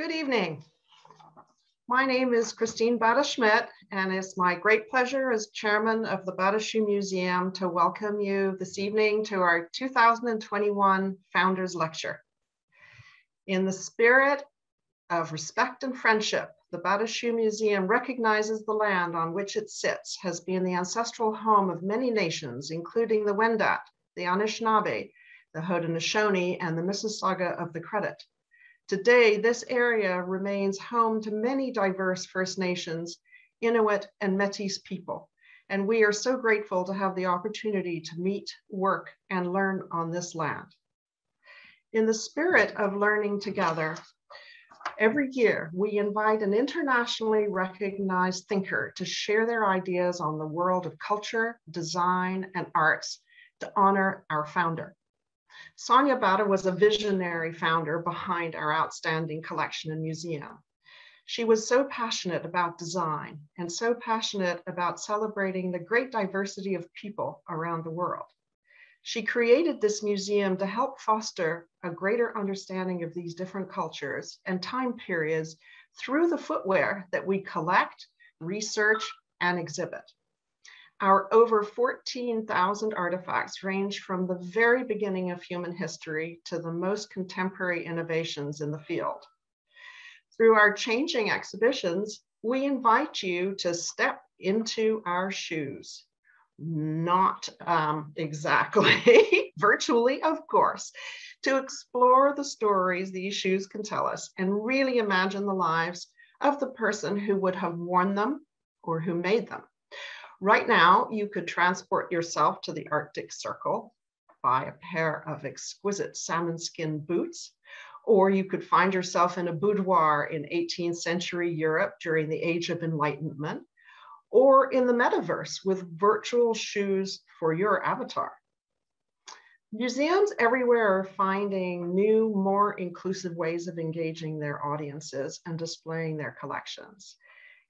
Good evening. My name is Christine Bada-Schmidt, and it's my great pleasure as chairman of the Bata Shoe Museum to welcome you this evening to our 2021 Founders Lecture. In the spirit of respect and friendship, the Bata Shoe Museum recognizes the land on which it sits has been the ancestral home of many nations, including the Wendat, the Anishinaabe, the Haudenosaunee, and the Mississauga of the Credit. Today, this area remains home to many diverse First Nations, Inuit, and Métis people, and we are so grateful to have the opportunity to meet, work, and learn on this land. In the spirit of learning together, every year we invite an internationally recognized thinker to share their ideas on the world of culture, design, and arts to honor our founder. Sonia Bata was a visionary founder behind our outstanding collection and museum. She was so passionate about design and so passionate about celebrating the great diversity of people around the world. She created this museum to help foster a greater understanding of these different cultures and time periods through the footwear that we collect, research, and exhibit. Our over 14,000 artifacts range from the very beginning of human history to the most contemporary innovations in the field. Through our changing exhibitions, we invite you to step into our shoes. Not exactly, virtually, of course, to explore the stories these shoes can tell us and really imagine the lives of the person who would have worn them or who made them. Right now, you could transport yourself to the Arctic Circle, buy a pair of exquisite salmon skin boots, or you could find yourself in a boudoir in 18th century Europe during the Age of Enlightenment, or in the metaverse with virtual shoes for your avatar. Museums everywhere are finding new, more inclusive ways of engaging their audiences and displaying their collections.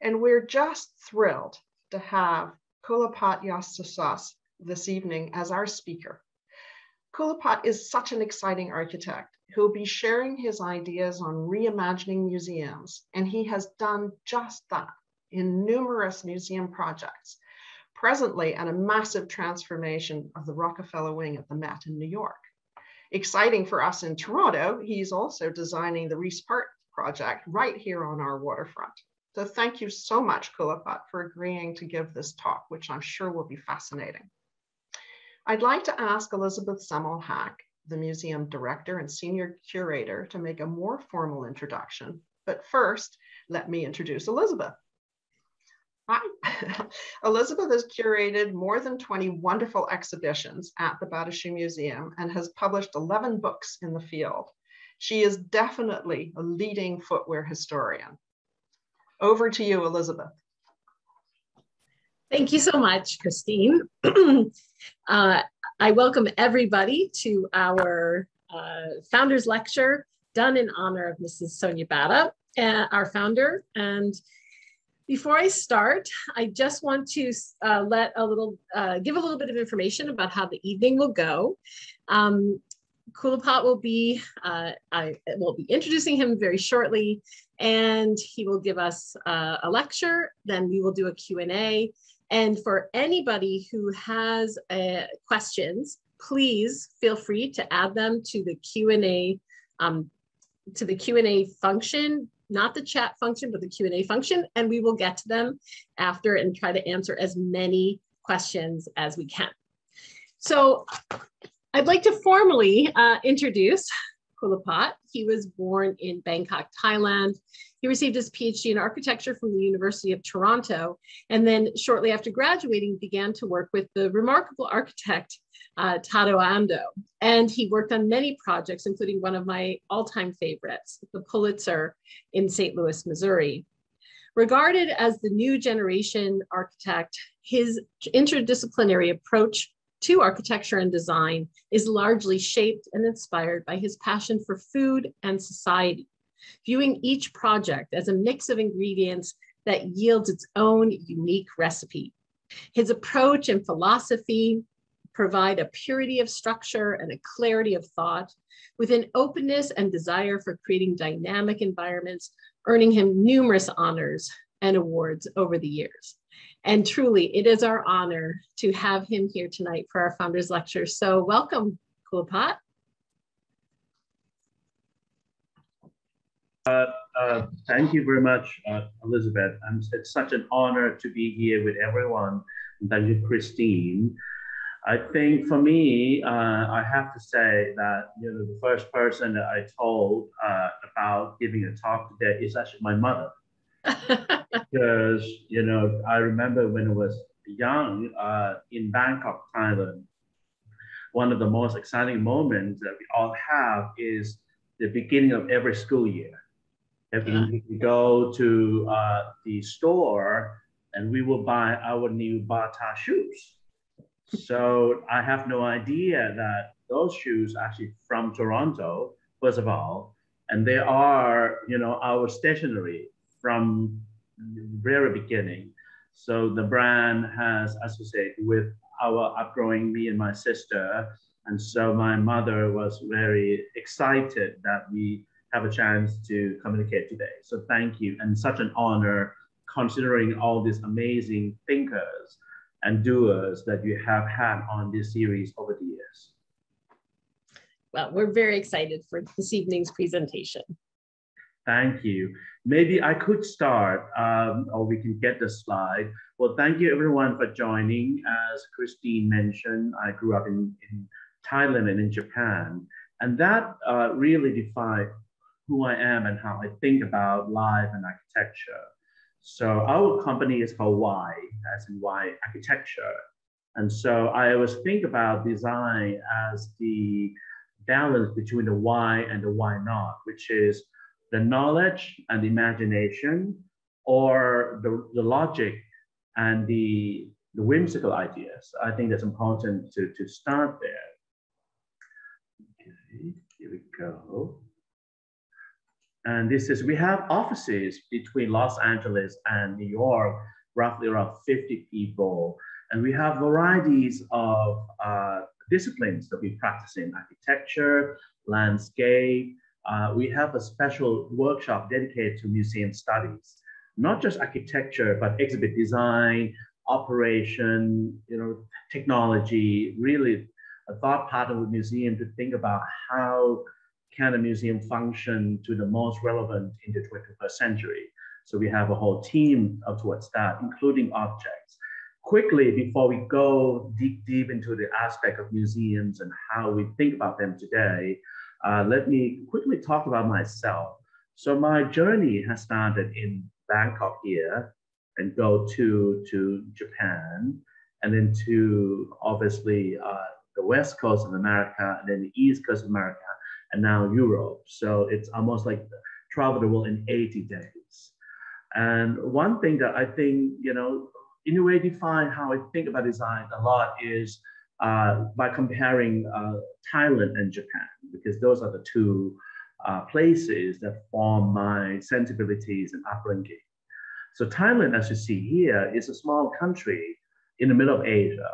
And we're just thrilled to have Kulapat Yantrasast this evening as our speaker. Kulapat is such an exciting architect who'll be sharing his ideas on reimagining museums, and he has done just that in numerous museum projects, presently at a massive transformation of the Rockefeller wing at the Met in New York. Exciting for us in Toronto, he's also designing the Reese Park project right here on our waterfront. So thank you so much, Kulapat, for agreeing to give this talk, which I'm sure will be fascinating. I'd like to ask Elizabeth Semmelhack, the museum director and senior curator, to make a more formal introduction. But first, let me introduce Elizabeth. Hi. Elizabeth has curated more than 20 wonderful exhibitions at the Bata Shoe Museum and has published 11 books in the field. She is definitely a leading footwear historian. Over to you, Elizabeth. Thank you so much, Christine. I welcome everybody to our Founders Lecture done in honor of Mrs. Sonia Bata, our founder. And before I start, I just want to give a little bit of information about how the evening will go. Kulapat will be, I will be introducing him very shortly, and he will give us a lecture. Then we will do a Q&A. And for anybody who has questions, please feel free to add them to the Q&A function, not the chat function, but the Q&A function, and we will get to them after and try to answer as many questions as we can. So I'd like to formally introduce Kulapat. He was born in Bangkok, Thailand. He received his PhD in architecture from the University of Toronto, and then shortly after graduating, began to work with the remarkable architect Tado Ando. And he worked on many projects, including one of my all-time favorites, the Pulitzer in St. Louis, Missouri. Regarded as the new generation architect, his interdisciplinary approach to architecture and design is largely shaped and inspired by his passion for food and society, viewing each project as a mix of ingredients that yields its own unique recipe. His approach and philosophy provide a purity of structure and a clarity of thought, with an openness and desire for creating dynamic environments, earning him numerous honors and awards over the years. And truly, it is our honor to have him here tonight for our Founders Lecture. So welcome, Kulapat. Thank you very much, Elizabeth. It's such an honor to be here with everyone. And thank you, Christine. I think for me, I have to say that the first person that I told about giving a talk today is actually my mother. Because I remember when I was young in Bangkok, Thailand, one of the most exciting moments that we all have is the beginning of every school year. We go to the store and we will buy our new Bata shoes. So I have no idea that those shoes are actually from Toronto, first of all, and they are, our stationery from the very beginning. So the brand has associated with our upgrowing, me and my sister. And so my mother was very excited that we have a chance to communicate today. So thank you, and such an honor considering all these amazing thinkers and doers that you have had on this series over the years. Well, we're very excited for this evening's presentation. Thank you. Maybe I could start, or we can get the slide. Well, thank you everyone for joining. As Christine mentioned, I grew up in Thailand and in Japan, and that really defined who I am and how I think about life and architecture. So our company is called Y, as in Y Architecture. And so I always think about design as the balance between the why and the why not, which is the knowledge and the imagination, or the logic and the whimsical ideas. I think that's important to start there. Okay, here we go. And this is, we have offices between Los Angeles and New York, roughly around 50 people. And we have varieties of disciplines that we practice in: architecture, landscape. We have a special workshop dedicated to museum studies, not just architecture, but exhibit design, operation, technology, really a thought pattern with museum to think about how can a museum function to the most relevant in the 21st century. So we have a whole team towards that, including objects. Quickly, before we go deep into the aspect of museums and how we think about them today, let me quickly talk about myself. So my journey has started in Bangkok here, and go to Japan, and then to obviously the West Coast of America, and then the East Coast of America, and now Europe. So it's almost like travel the world in 80 days. And one thing that I think, in a way define how I think about design a lot is by comparing Thailand and Japan, because those are the two places that form my sensibilities and upbringing. So Thailand, as you see here, is a small country in the middle of Asia.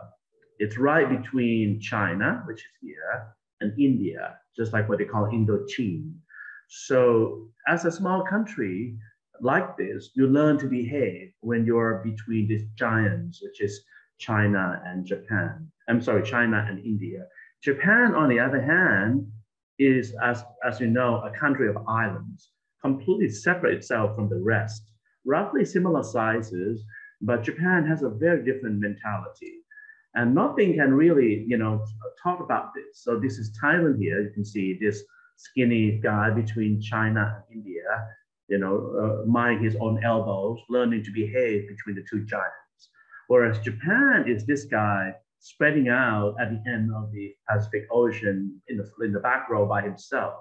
It's right between China, which is here, and India, just like what they call Indochina. So as a small country like this, you learn to behave when you're between these giants, which is China and Japan. I'm sorry, China and India. Japan, on the other hand, is, as you know, a country of islands, completely separate itself from the rest, roughly similar sizes, but Japan has a very different mentality. And nothing can really, talk about this. So this is Thailand here. You can see this skinny guy between China and India, minding his own elbows, learning to behave between the two giants. Whereas Japan is this guy spreading out at the end of the Pacific Ocean in the back row by himself.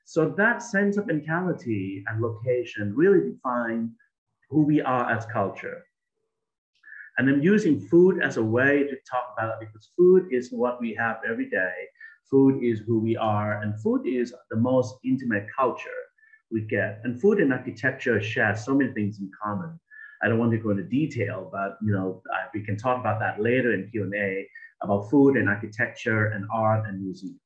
So that sense of mentality and location really define who we are as culture. And I'm using food as a way to talk about it, because food is what we have every day. Food is who we are, and food is the most intimate culture we get. And food and architecture share so many things in common. I don't want to go into detail, but we can talk about that later in Q&A. about food and architecture and art and museums.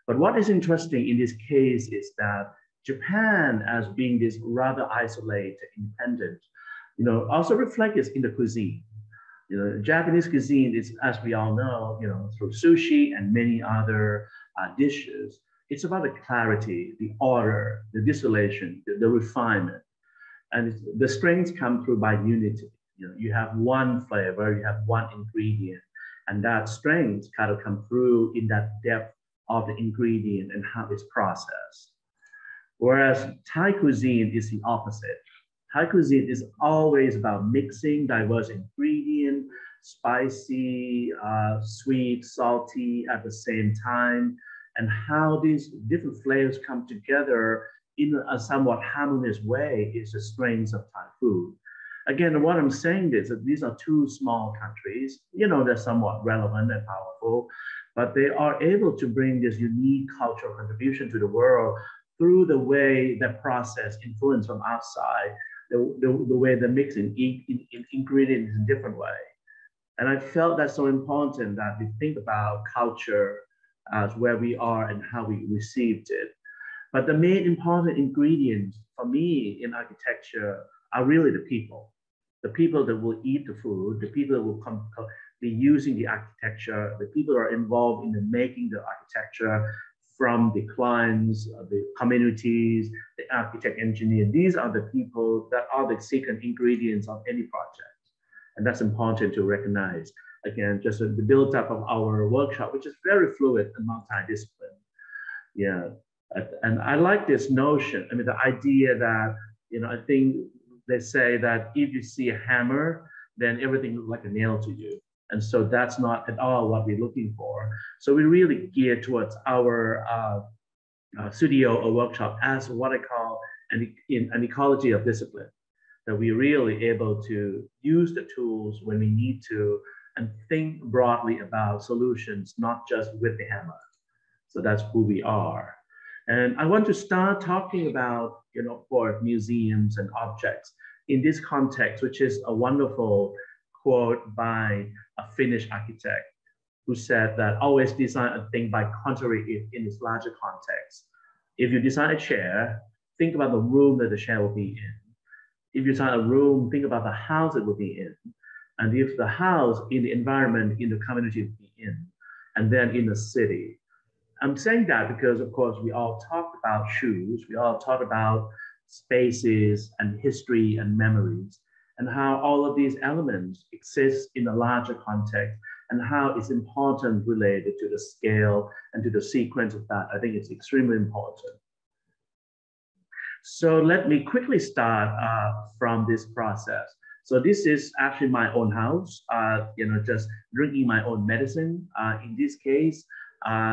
But what is interesting in this case is that Japan, as being this rather isolated, independent, also reflects in the cuisine. Japanese cuisine is, as we all know, through sushi and many other dishes, it's about the clarity, the order, the distillation, the refinement. And the strengths come through by unity. You have one flavor, you have one ingredient, and that strength kind of come through in that depth of the ingredient and how it's processed. Whereas Thai cuisine is the opposite. Thai cuisine is always about mixing diverse ingredients, spicy, sweet, salty at the same time, and how these different flavors come together in a somewhat harmonious way is the strengths of Thai food. Again, what I'm saying is that these are two small countries, they're somewhat relevant and powerful, but they are able to bring this unique cultural contribution to the world through the way that process influence from outside, the way they mix in ingredients in a different way. And I felt that's so important that we think about culture as where we are and how we received it. But the main important ingredients for me in architecture are really the people that will eat the food, the people that will be using the architecture, the people that are involved in the making the architecture, from the clients, the communities, the architect engineer. These are the people that are the secret ingredients of any project. And that's important to recognize. Again, just the build-up of our workshop, which is very fluid and multidisciplinary. Yeah, and I like this notion. I mean, the idea that, I think they say that if you see a hammer, then everything looks like a nail to you. And so that's not at all what we're looking for. So we really gear towards our studio or workshop as what I call an ecology of discipline, that we're really able to use the tools when we need to and think broadly about solutions, not just with the hammer. So that's who we are. And I want to start talking about, for museums and objects in this context, which is a wonderful quote by a Finnish architect who said that always design a thing by contrary in its larger context. If you design a chair, think about the room that the chair will be in. If you design a room, think about the house it will be in. And if the house in the environment, in the community it will be in, and then in the city. I'm saying that because, of course, we all talk about shoes, we all talk about spaces and history and memories, and how all of these elements exist in a larger context, and how it's important related to the scale and to the sequence of that. I think it's extremely important. So let me quickly start from this process. So this is actually my own house, just drinking my own medicine. In this case,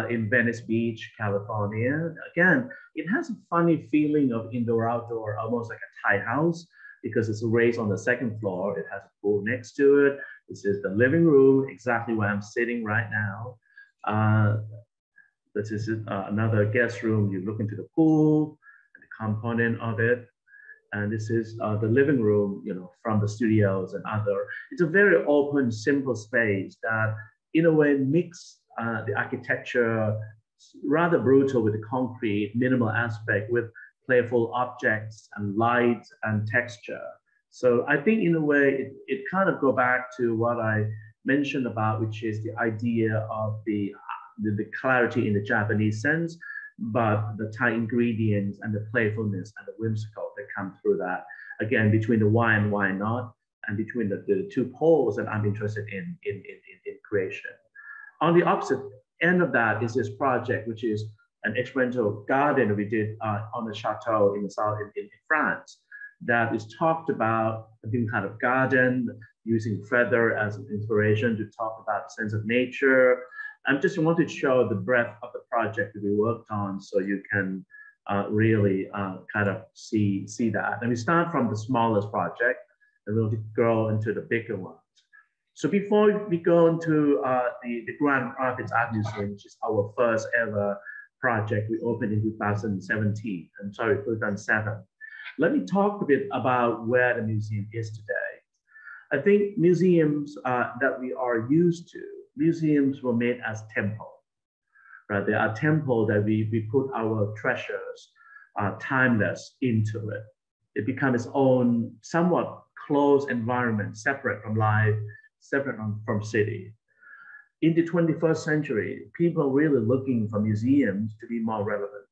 in Venice Beach, California. Again, it has a funny feeling of indoor-outdoor, almost like a Thai house, because it's raised on the second floor. It has a pool next to it. This is the living room, exactly where I'm sitting right now. This is another guest room. You look into the pool, the component of it. And this is the living room, from the studios and other. It's a very open, simple space that, in a way, mix the architecture, rather brutal with the concrete, minimal aspect with playful objects and light and texture. So I think in a way, it kind of go back to what I mentioned about, which is the idea of the clarity in the Japanese sense, but the Thai ingredients and the playfulness and the whimsical that come through that. Again, between the why and why not, and between the two poles that I'm interested in creation. On the opposite end of that is this project, which is an experimental garden we did on the chateau in the south in France, that is talked about a different kind of garden, using feather as an inspiration to talk about the sense of nature. I just wanted to show the breadth of the project that we worked on, so you can really kind of see that. And we start from the smallest project and we'll grow into the bigger ones. So before we go into the Grand Rapids Art Museum, which is our first ever project, we opened in 2017, I'm sorry, 2007. Let me talk a bit about where the museum is today. I think museums that we are used to, museums were made as temple, right? They are temple that we put our treasures, timeless into it. It becomes its own somewhat closed environment, separate from life, separate from city. In the 21st century, people are really looking for museums to be more relevant.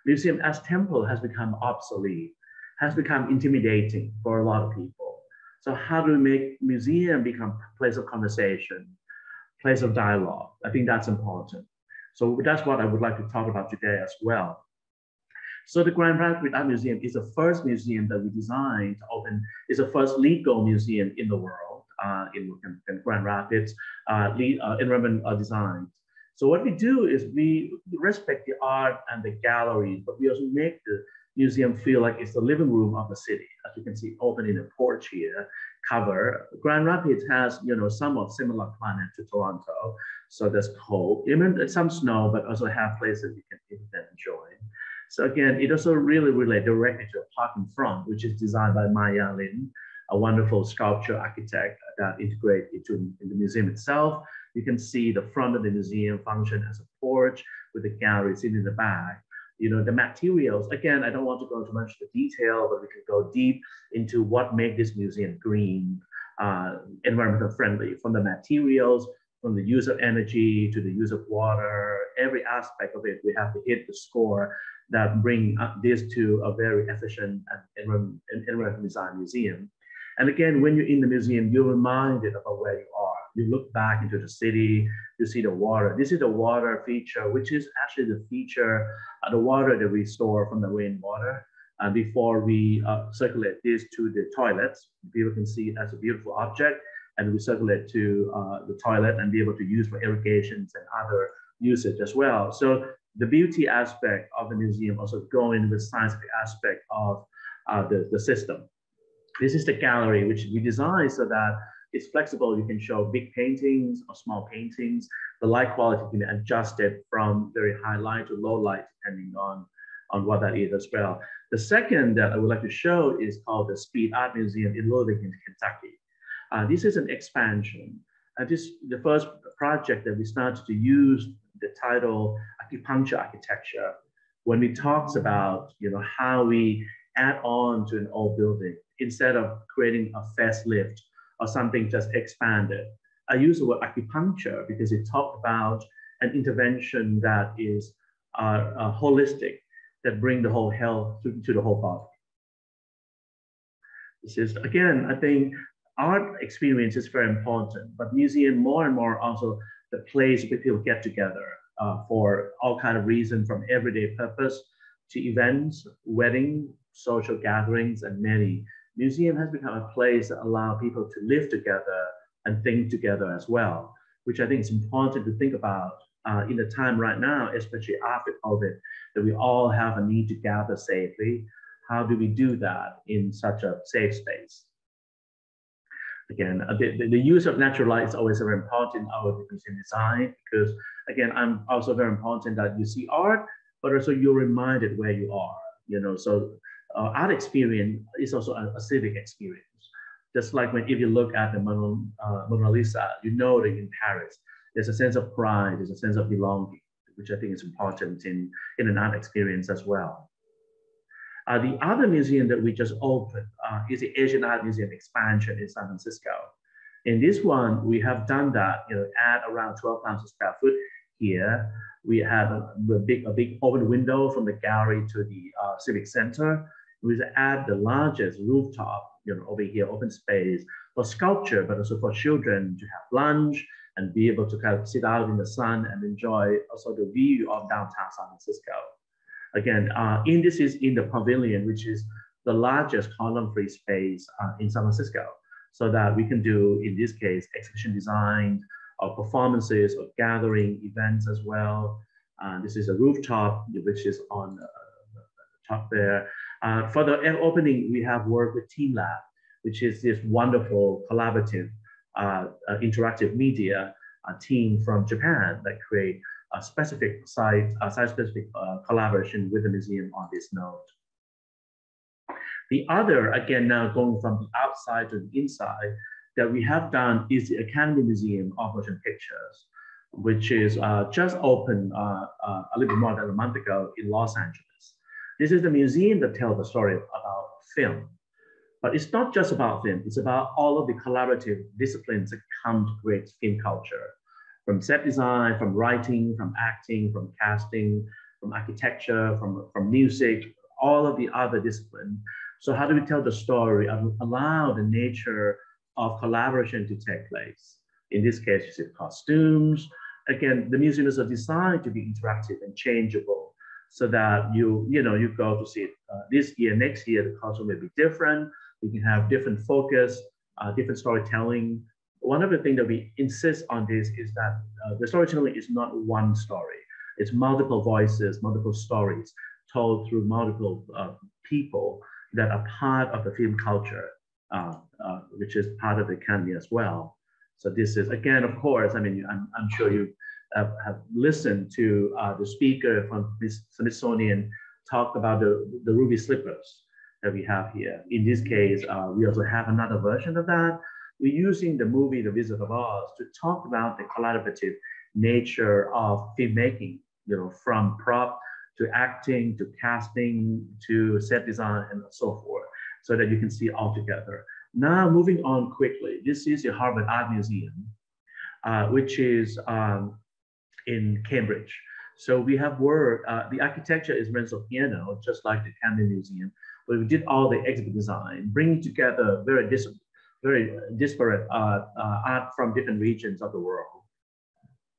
Museum as temple has become obsolete, has become intimidating for a lot of people. So how do we make museum become a place of conversation, place of dialogue? I think that's important. So that's what I would like to talk about today as well. So the Grand Rapids Art Museum is the first museum that we designed to open. It's the first legal museum in the world in Grand Rapids, environment design. So what we do is we respect the art and the galleries, but we also make the museum feel like it's the living room of the city. As you can see, open in a porch here, cover. Grand Rapids has, somewhat similar climate to Toronto. So there's cold, even some snow, but also have places you can enjoy. So again, it also really relates directly to a park in front, which is designed by Maya Lin, a wonderful sculpture architect that integrates into the museum itself. You can see the front of the museum function as a porch with the gallery sitting in the back. The materials, again, I don't want to go into much of the detail, but we can go deep into what makes this museum green, environmental friendly, from the materials, from the use of energy to the use of water, every aspect of it, we have to hit the score that bring this to a very efficient and environmental design museum. And again, when you're in the museum, you're reminded about where you are. You look back into the city, you see the water. This is the water feature, which is actually the feature, the water that we store from the rainwater before we circulate this to the toilets. People can see it as a beautiful object, and we circulate to the toilet and be able to use for irrigations and other usage as well. So the beauty aspect of the museum also go in with scientific aspect of the system. This is the gallery, which we designed so that it's flexible. You can show big paintings or small paintings. The light quality can be adjusted from very high light to low light, depending on what that is as well. The second that I would like to show is called the Speed Art Museum in Louisville, Kentucky. This is an expansion. This is the first project that we started to use the title acupuncture architecture when we talks about how we add on to an old building instead of creating a facelift or something just expanded. I use the word acupuncture because it talked about an intervention that is holistic, that bring the whole health to the whole body. This is, again, I think art experience is very important, but museum more and more also the place where people get together for all kinds of reasons, from everyday purpose to events, wedding, social gatherings, and many. Museum has become a place that allows people to live together and think together as well, which I think is important to think about in the time right now, especially after COVID, that we all have a need to gather safely. How do we do that in such a safe space? Again, the use of natural light is always very important in our museum design because, again, I'm also very important that you see art, but also you're reminded where you are. So art experience is also a civic experience. Just like if you look at the Mona Lisa, you know that in Paris, there's a sense of pride, there's a sense of belonging, which I think is important in an art experience as well. The other museum that we just opened is the Asian Art Museum expansion in San Francisco. In this one, we have done that, add around 12,000 square foot here. We have a big open window from the gallery to the civic center. We add the largest rooftop, over here, open space for sculpture, but also for children to have lunch and be able to kind of sit out in the sun and enjoy also the view of downtown San Francisco. Again, this is in the pavilion, which is the largest column-free space in San Francisco, so that we can do, in this case, exhibition design, or performances, or gathering events as well. This is a rooftop, which is on the top there. For the opening, we have worked with Team Lab, which is this wonderful collaborative interactive media team from Japan that create a specific site-specific collaboration with the museum on this note. The other, again, now going from the outside to the inside, that we have done is the Academy Museum of Motion Pictures. which is just opened a little bit more than a month ago in Los Angeles. This is the museum that tells the story about film. But it's not just about film, it's about all of the collaborative disciplines that come to create film culture. From set design, from writing, from acting, from casting, from architecture, from music, all of the other disciplines. So how do we tell the story and allow the nature of collaboration to take place? In this case, it's costumes. Again, the museums are designed to be interactive and changeable so that you go to see it this year, next year, the costume may be different. We can have different focus, different storytelling. One of the things that we insist on this is that the storytelling is not one story. It's multiple voices, multiple stories told through multiple people that are part of the film culture, which is part of the academy as well. So this is, again, of course, I mean, I'm sure you have listened to the speaker from Smithsonian talk about the ruby slippers that we have here. In this case, we also have another version of that. We're using the movie The Wizard of Oz to talk about the collaborative nature of filmmaking, from prop to acting to casting to set design and so forth, so that you can see all together. Now, moving on quickly, this is the Harvard Art Museum, which is in Cambridge. So we have work, the architecture is Renzo Piano, just like the Camden Museum, but we did all the exhibit design, bringing together very disparate art from different regions of the world.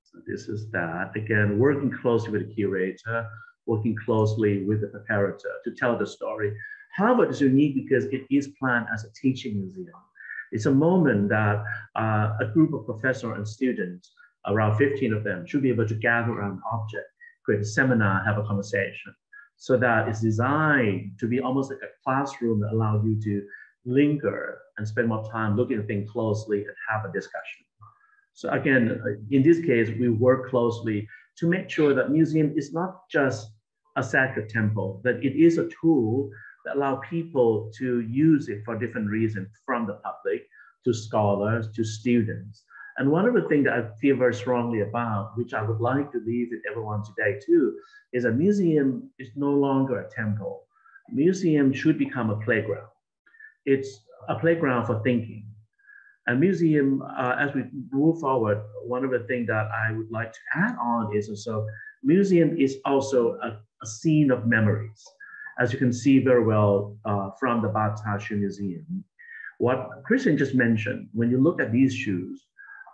So this is that. Again, working closely with the curator, working closely with the preparator to tell the story. Harvard is unique because it is planned as a teaching museum. It's a moment that a group of professors and students, around 15 of them, should be able to gather around an object, create a seminar, have a conversation. So that it's designed to be almost like a classroom that allows you to linger and spend more time looking at things closely and have a discussion. So again, in this case, we work closely to make sure that museum is not just a sacred temple, that it is a tool that allows people to use it for different reasons, from the public to scholars to students. And one of the things that I feel very strongly about, which I would like to leave with everyone today too, is a museum is no longer a temple. Museum should become a playground. It's a playground for thinking. A museum, as we move forward, one of the things that I would like to add on is also, museum is also a scene of memories. As you can see very well from the Batashi Museum. What Christian just mentioned, when you look at these shoes,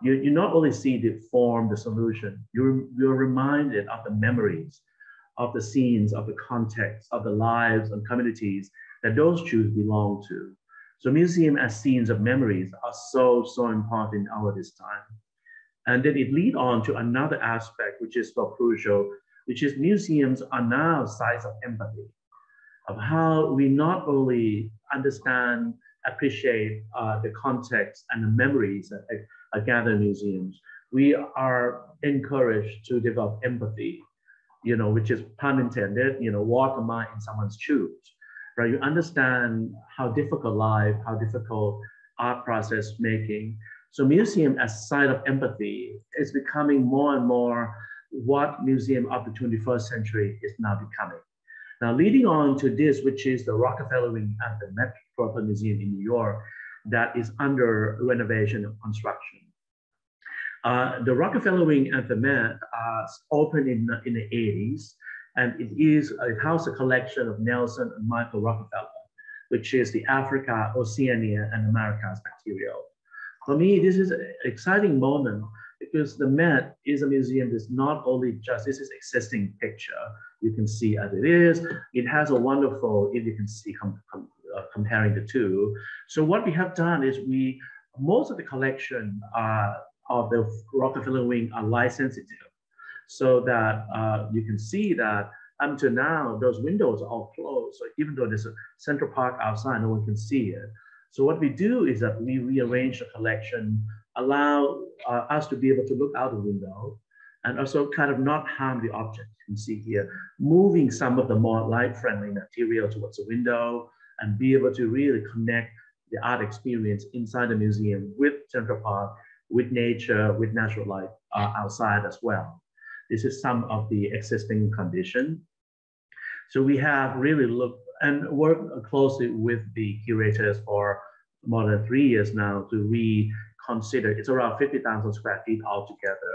you not only see the form, the solution, you're reminded of the memories, of the scenes, of the context, of the lives and communities that those shoes belong to. So museum as scenes of memories are so important in our this time. And then it leads on to another aspect, which is so crucial, which is museums are now sites of empathy, of how we not only understand, appreciate the context and the memories that are gathered in museums, we are encouraged to develop empathy, which is pun intended, walk a mile in someone's shoes, right? You understand how difficult life, how difficult art process making. So museum as site of empathy is becoming more and more what museum of the 21st century is now becoming. Now, leading on to this, which is the Rockefeller Wing at the Metropolitan Museum in New York, that is under renovation and construction. The Rockefeller Wing at the Met opened in the 80s, and it houses a collection of Nelson and Michael Rockefeller, which is the Africa, Oceania, and Americas material. For me, this is an exciting moment because the Met is a museum that's not only just, this is existing picture, you can see as it is. It has a wonderful, if you can see comparing the two. So what we have done is most of the collection of the Rockefeller Wing are light sensitive, so that you can see that until now, those windows are all closed. So even though there's a Central Park outside, no one can see it. So what we do is that we rearrange the collection, allow us to be able to look out the window, and also kind of not harm the object. You can see here, moving some of the more light-friendly material towards the window and be able to really connect the art experience inside the museum with Central Park, with nature, with natural life outside as well. This is some of the existing condition. So we have really looked and worked closely with the curators for more than 3 years now to reconsider. It's around 50,000 square feet altogether.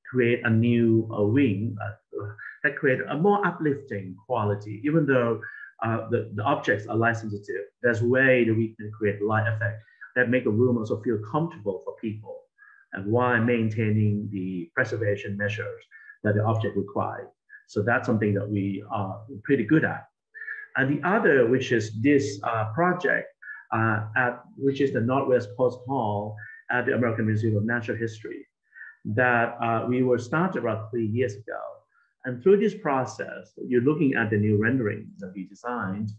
Create a new wing that create a more uplifting quality. Even though the objects are light sensitive, there's a way that we can create light effect that make a room also feel comfortable for people, and while maintaining the preservation measures that the object requires. So that's something that we are pretty good at. And the other, which is this project, which is the Northwest Coast Hall at the American Museum of Natural History, that we were started about 3 years ago. And through this process, you're looking at the new rendering that we designed.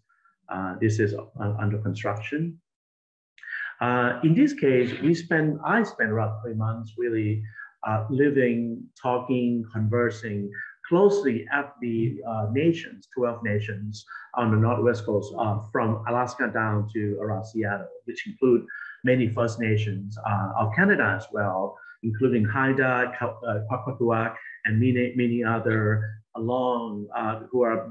This is under construction. In this case, I spent around 3 months really living, talking, conversing closely at the nations, 12 nations on the Northwest Coast, from Alaska down to around Seattle, which include many First Nations of Canada as well, including Haida, Kwakwaka'wakw, and many other along who are,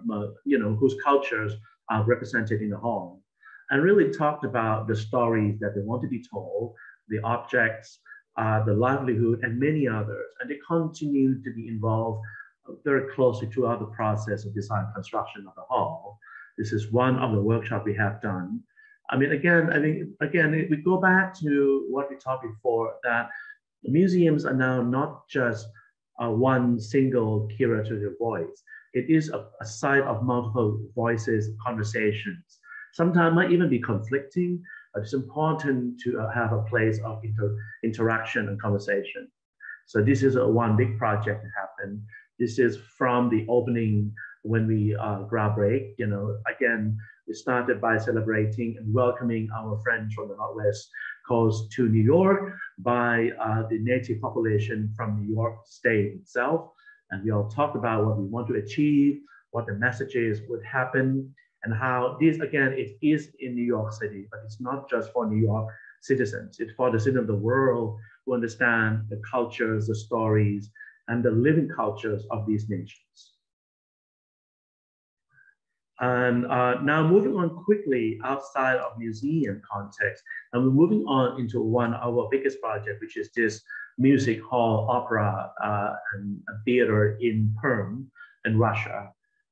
whose cultures are represented in the hall, and really talked about the stories that they want to be told, the objects, the livelihood, and many others. And they continue to be involved very closely throughout the process of design and construction of the hall. This is one of the workshops we have done. I mean, again, if we go back to what we talked before, that museums are now not just one single curatorial voice. It is a site of multiple voices, conversations. Sometimes might even be conflicting, but it's important to have a place of interaction and conversation. So this is one big project that happened. This is from the opening when we groundbreak. Again, we started by celebrating and welcoming our friends from the Northwest Coast to New York by the native population from New York State itself. And we all talked about what we want to achieve, what the messages would happen, and how this, again, it is in New York City, but it's not just for New York citizens. It's for the citizens of the world who understand the cultures, the stories, and the living cultures of these nations. And now moving on quickly outside of museum context, and we're moving on into one of our biggest projects, which is this music hall, opera, and theater in Perm in Russia.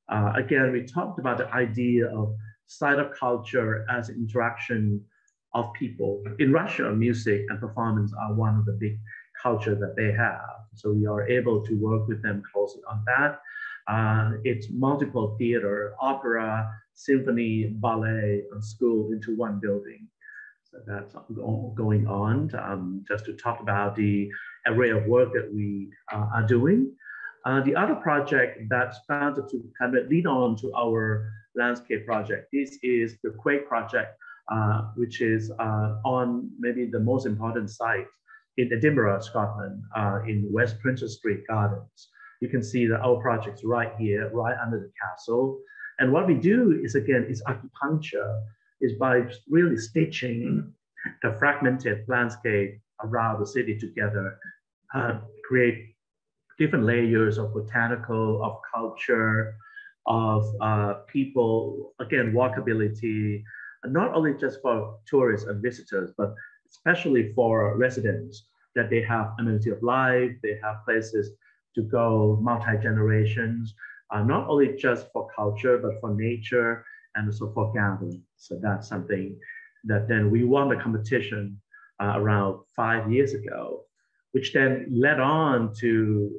Again, we talked about the idea of site of culture as interaction of people. In Russia, music and performance are one of the big cultures that they have. So we are able to work with them closely on that. It's multiple theater, opera, symphony, ballet, and school into one building. So that's going on. Just to talk about the array of work that we are doing. The other project that started to kind of lead on to our landscape project, this is the Quake project, which is on maybe the most important site in Edinburgh, Scotland, in West Princess Street Gardens. You can see that our project's right here, right under the castle. And what we do is, again, is acupuncture, is by really stitching the fragmented landscape around the city together, create different layers of botanical, of culture, of people, again, walkability, not only just for tourists and visitors, but especially for residents, that they have amenity of life, they have places to go, multi-generations, not only just for culture, but for nature and also for gathering. So that's something that then we won the competition around 5 years ago, which then led on to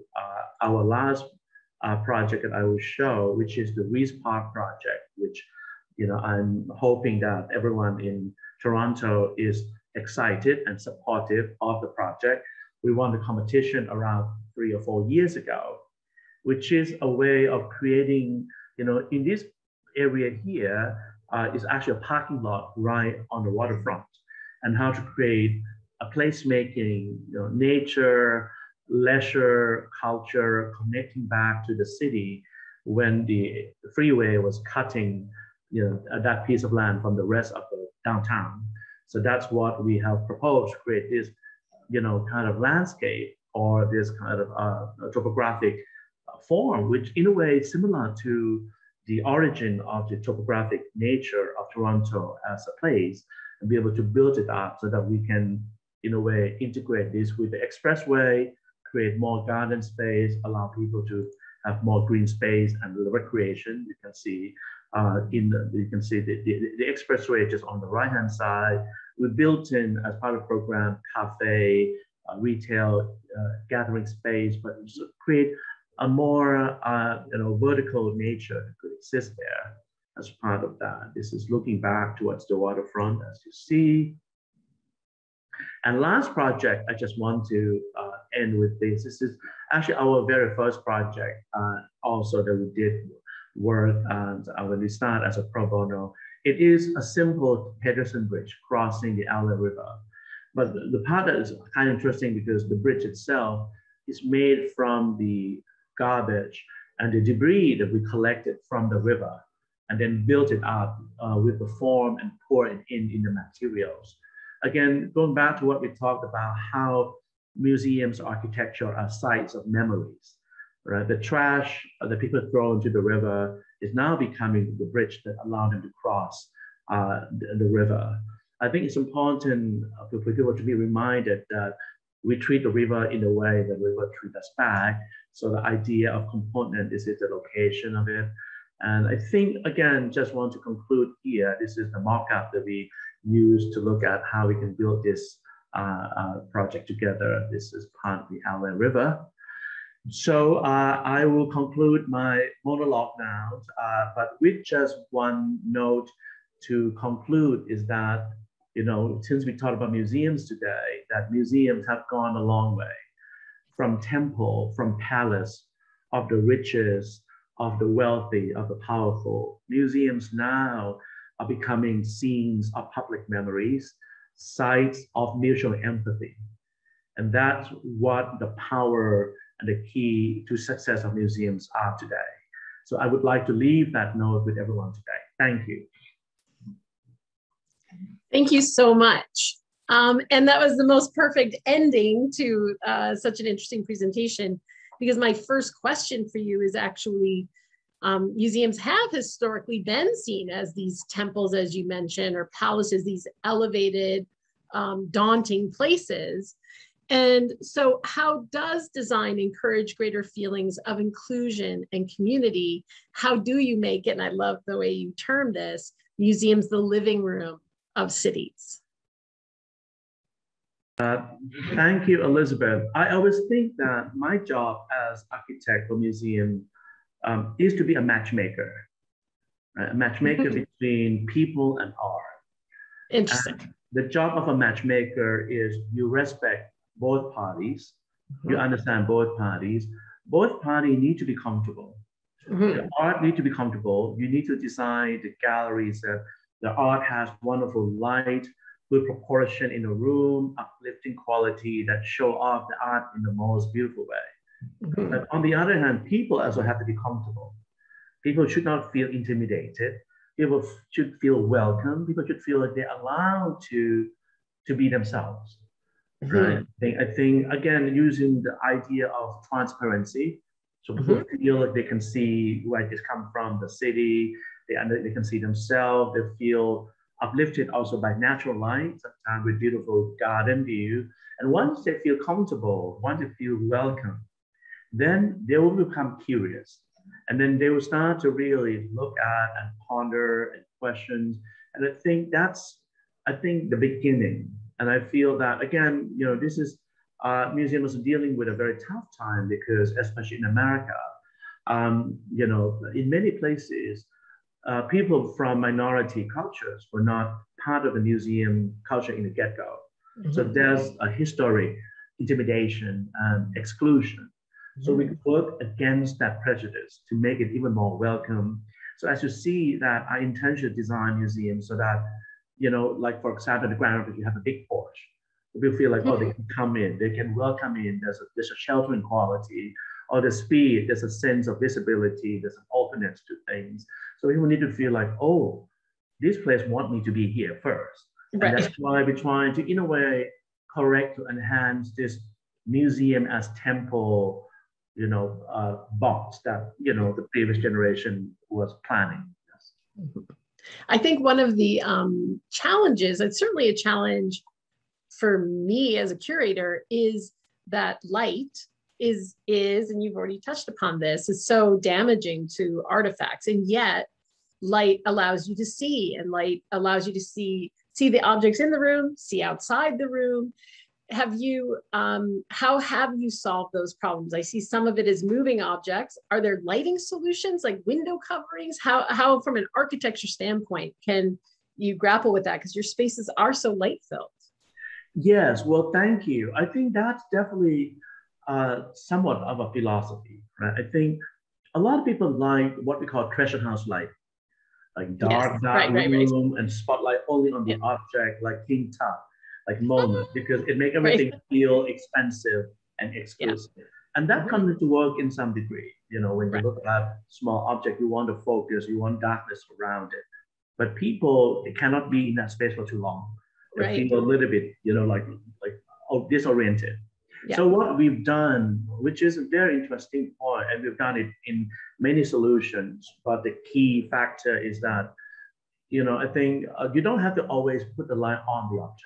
our last project that I will show, which is the Rees Park project, which I'm hoping that everyone in Toronto is excited and supportive of the project. We won the competition around 3 or 4 years ago, which is a way of creating, in this area here, is actually a parking lot right on the waterfront, and how to create a placemaking, nature, leisure, culture, connecting back to the city when the freeway was cutting, that piece of land from the rest of the downtown. So that's what we have proposed, create this kind of landscape or this kind of topographic form, which in a way is similar to the origin of the topographic nature of Toronto as a place, and be able to build it up so that we can, in a way, integrate this with the expressway, create more garden space, allow people to have more green space and recreation. You can see the expressway just on the right-hand side. We built in, as part of the program, cafe, retail, gathering space, but just create a more vertical nature that could exist there as part of that. This is looking back towards the waterfront, as you see. And last project, I just want to end with this. This is actually our very first project also that we did work and when we started as a pro bono. It is a simple pedestrian bridge crossing the LA River. But the part that is kind of interesting because the bridge itself is made from the garbage and the debris that we collected from the river and then built it up with the form and poured it in the materials. Again, going back to what we talked about, how museums, architecture are sites of memories, right? The trash that people throw into the river is now becoming the bridge that allows them to cross the river. I think it's important for people to be reminded that we treat the river in a way that the river treats us back. So the idea of component is the location of it. And I think, again, just want to conclude here, this is the mock-up that we use to look at how we can build this project together. This is part of the LA River. So I will conclude my monologue now, but with just one note to conclude is that, since we talked about museums today, that museums have gone a long way from temple, from palace, of the riches, of the wealthy, of the powerful. Museums now are becoming scenes of public memories, sites of mutual empathy. And that's what the power and the key to success of museums are today. So I would like to leave that note with everyone today. Thank you. Thank you so much. And that was the most perfect ending to such an interesting presentation, because my first question for you is actually, museums have historically been seen as these temples, as you mentioned, or palaces, these elevated, daunting places. And so how does design encourage greater feelings of inclusion and community? How do you make it, and I love the way you term this, museums the living room of cities? Thank you, Elizabeth. I always think that my job as architect for museum is to be a matchmaker, right? A matchmaker between people and art. Interesting. And the job of a matchmaker is you respect both parties, you understand both parties. Both parties need to be comfortable. The art need to be comfortable. You need to design the galleries that the art has wonderful light, good proportion in the room, uplifting quality that show off the art in the most beautiful way. But on the other hand, people also have to be comfortable. People should not feel intimidated. People should feel welcome. People should feel like they're allowed to be themselves. Right? I think, again, using the idea of transparency, so people feel like they can see where this comes from, the city, they can see themselves, they feel uplifted also by natural light, sometimes with beautiful garden view. And once they feel comfortable, once they feel welcome, then they will become curious. And then they will start to really look at and ponder and question. And I think that's, the beginning. And I feel that, again, this is, museums are dealing with a very tough time because, especially in America, in many places, people from minority cultures were not part of the museum culture in the get-go. So there's a historic intimidation and exclusion. So we work against that prejudice to make it even more welcome. So as you see that I intentionally design museums so that, like for example, the Grand Rapids, you have a big porch. People feel like, oh, they can come in, they can welcome in, there's a sheltering quality, or the speed, there's a sense of visibility, there's an openness to things. So people need to feel like, oh, this place wants me to be here first. Right. And that's why we're trying to, in a way, correct to enhance this museum as temple, box that, the previous generation was planning. Yes. I think one of the challenges, it's certainly a challenge for me as a curator, is that light is, and you've already touched upon this, is so damaging to artifacts. And yet light allows you to see, and light allows you to see the objects in the room, see outside the room. Have you, how have you solved those problems? I see some of it is moving objects. Are there lighting solutions like window coverings? How from an architecture standpoint, can you grapple with that? Because your spaces are so light filled. Yes, well, thank you. I think that's definitely somewhat of a philosophy, right? I think a lot of people like what we call treasure house light, like dark room and spotlight only on the object, like King Tut, like Mona, because it makes everything feel expensive and exclusive. And that comes to work in some degree. When you look at small object, you want to focus, you want darkness around it. But people, it cannot be in that space for too long. They feel a little bit, like disoriented. Yeah. So what we've done, which is a very interesting point, and we've done it in many solutions, but the key factor is that, I think you don't have to always put the light on the object.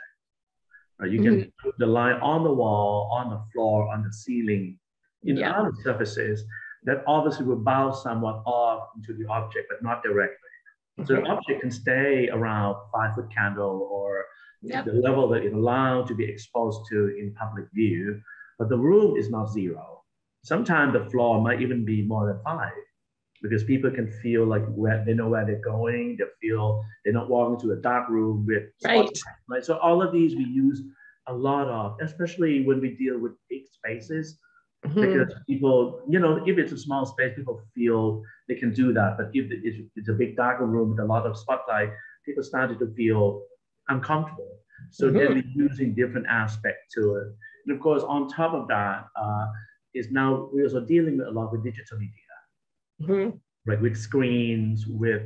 Right? You can put the light on the wall, on the floor, on the ceiling, in other surfaces that obviously will bounce somewhat off into the object, but not directly. So the object can stay around 5-foot candle or the level that it's allowed to be exposed to in public view, but the room is not 0. Sometimes the floor might even be more than 5, because people can feel like they know where they're going. They feel they're not walking to a dark room with spotlight, right? So all of these we use a lot of, especially when we deal with big spaces, because people, if it's a small space, people feel they can do that. But if it's a big darker room with a lot of spotlight, people started to feel uncomfortable. So then we're using different aspects to it. And of course, on top of that, is now we're also dealing a lot with digital media, right? With screens, with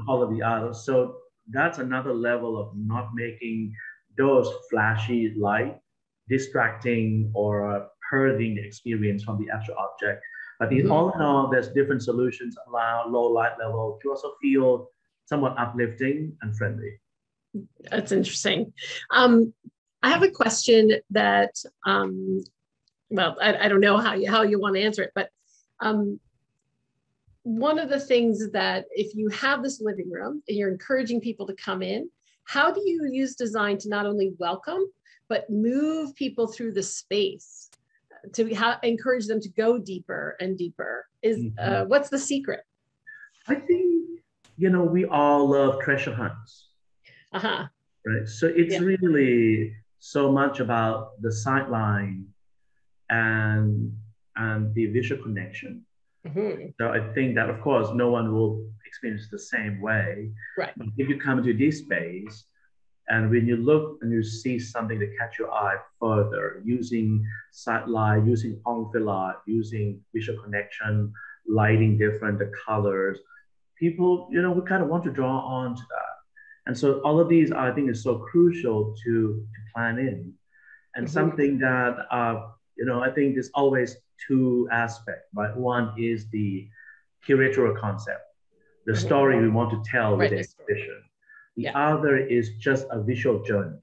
all of the others. So that's another level of not making those flashy light distracting or hurting the experience from the actual object. But all in all, there's different solutions allow low light level to also feel somewhat uplifting and friendly. That's interesting. I have a question that, well, I don't know how you want to answer it, but one of the things that if you have this living room and you're encouraging people to come in, how do you use design to not only welcome, but move people through the space to encourage them to go deeper and deeper? What's the secret? I think, we all love treasure hunts. Right. So it's really so much about the sideline and the visual connection. So I think that, of course, no one will experience the same way. Right. But if you come into this space, and when you look and you see something that catch your eye further, using sideline, using on-fill, using visual connection, lighting different, the colors, people, we kind of want to draw on to that. And so all of these, I think, is so crucial to plan in. And something that, I think there's always 2 aspects, right? One is the curatorial concept, the story we want to tell with the exhibition. The other is just a visual journey.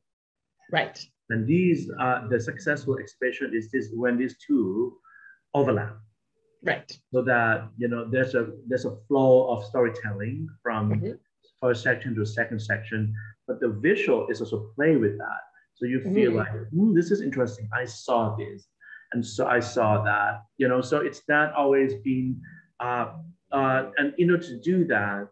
Right. And these, the successful exhibition is this when these 2 overlap. Right. So that, there's a flow of storytelling from first section to second section, but the visual is also play with that. So you feel like, this is interesting. I saw this. And so I saw that, so it's that always been, and to do that,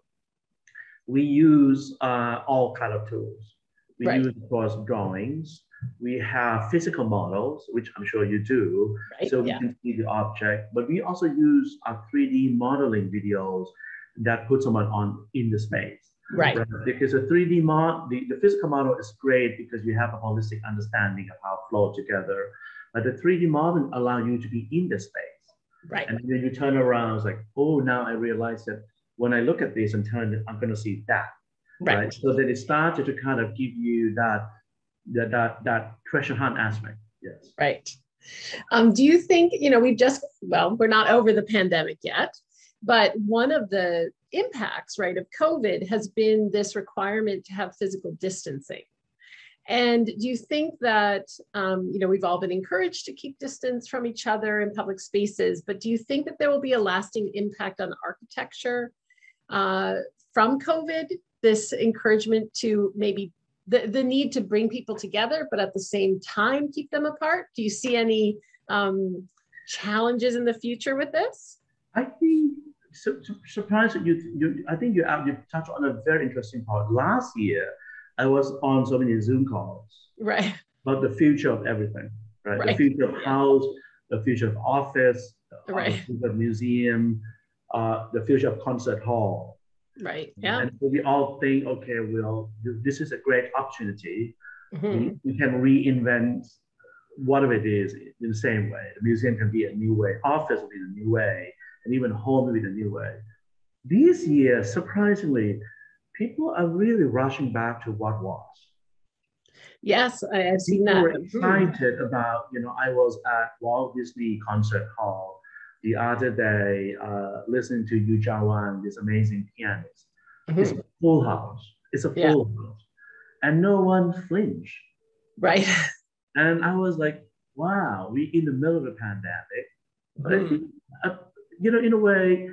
we use all kind of tools. We use, of course, drawings. We have physical models, which I'm sure you do, so we can see the object. But we also use 3D modeling videos that put someone in the space. Right. Because a 3D model, the physical model is great because you have a holistic understanding of how it flows together. But the 3D model allows you to be in the space. Right. And then you turn around, it's like, oh, now I realize that when I look at this and turn it, I'm going to see that. Right. So then it started to kind of give you that that treasure hunt aspect. Yes. Right. Do you think, we're not over the pandemic yet, but one of the impacts, right, of COVID has been this requirement to have physical distancing. And do you think that, we've all been encouraged to keep distance from each other in public spaces, but do you think that there will be a lasting impact on architecture from COVID, this encouragement to maybe the need to bring people together, but at the same time, keep them apart? Do you see any challenges in the future with this? I think, surprised that you touched on a very interesting part. Last year, I was on so many Zoom calls. Right. About the future of everything, right? Right. The future of house, the future of office, right. the future of museum, the future of concert hall. Right. Yeah. And so we all think, okay, well, this is a great opportunity. Mm-hmm. We can reinvent whatever it is in the same way. The museum can be a new way, office will be a new way, and even home will be a new way. This year, surprisingly, people are really rushing back to what was. Yes, I've seen that. People were excited about, I was at Walt Disney Concert Hall the other day, listening to Yu Zhaowan, this amazing pianist. Mm-hmm. It's a full house. It's a full house. And no one flinched. Right. And I was like, wow, we're in the middle of a pandemic. But I think, in a way,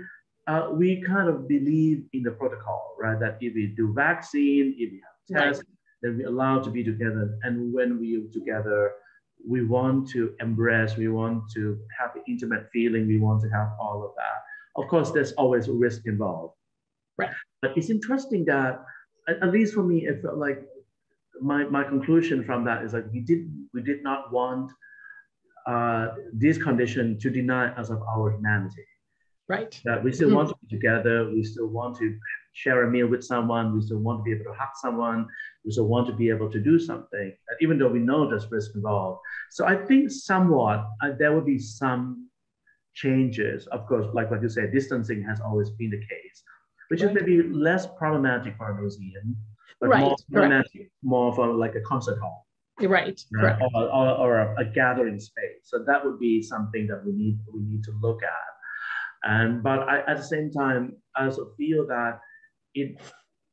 we kind of believe in the protocol, right? That if we do vaccine, if we have tests, then we're allowed to be together. And when we are together, we want to embrace, we want to have the intimate feeling, we want to have all of that. Of course, there's always a risk involved. Right. But it's interesting that, at least for me, it felt like my conclusion from that is like we did not want this condition to deny us of our humanity. Right. That we still want to be together, we still want to share a meal with someone, we still want to be able to hug someone, we still want to be able to do something, even though we know there's risk involved. So I think somewhat there will be some changes. Of course, like what you said, distancing has always been the case, which is maybe less problematic for a museum, but more problematic, more for like a concert hall. Right. Or a gathering space. So that would be something that we need to look at. But at the same time, I also feel that it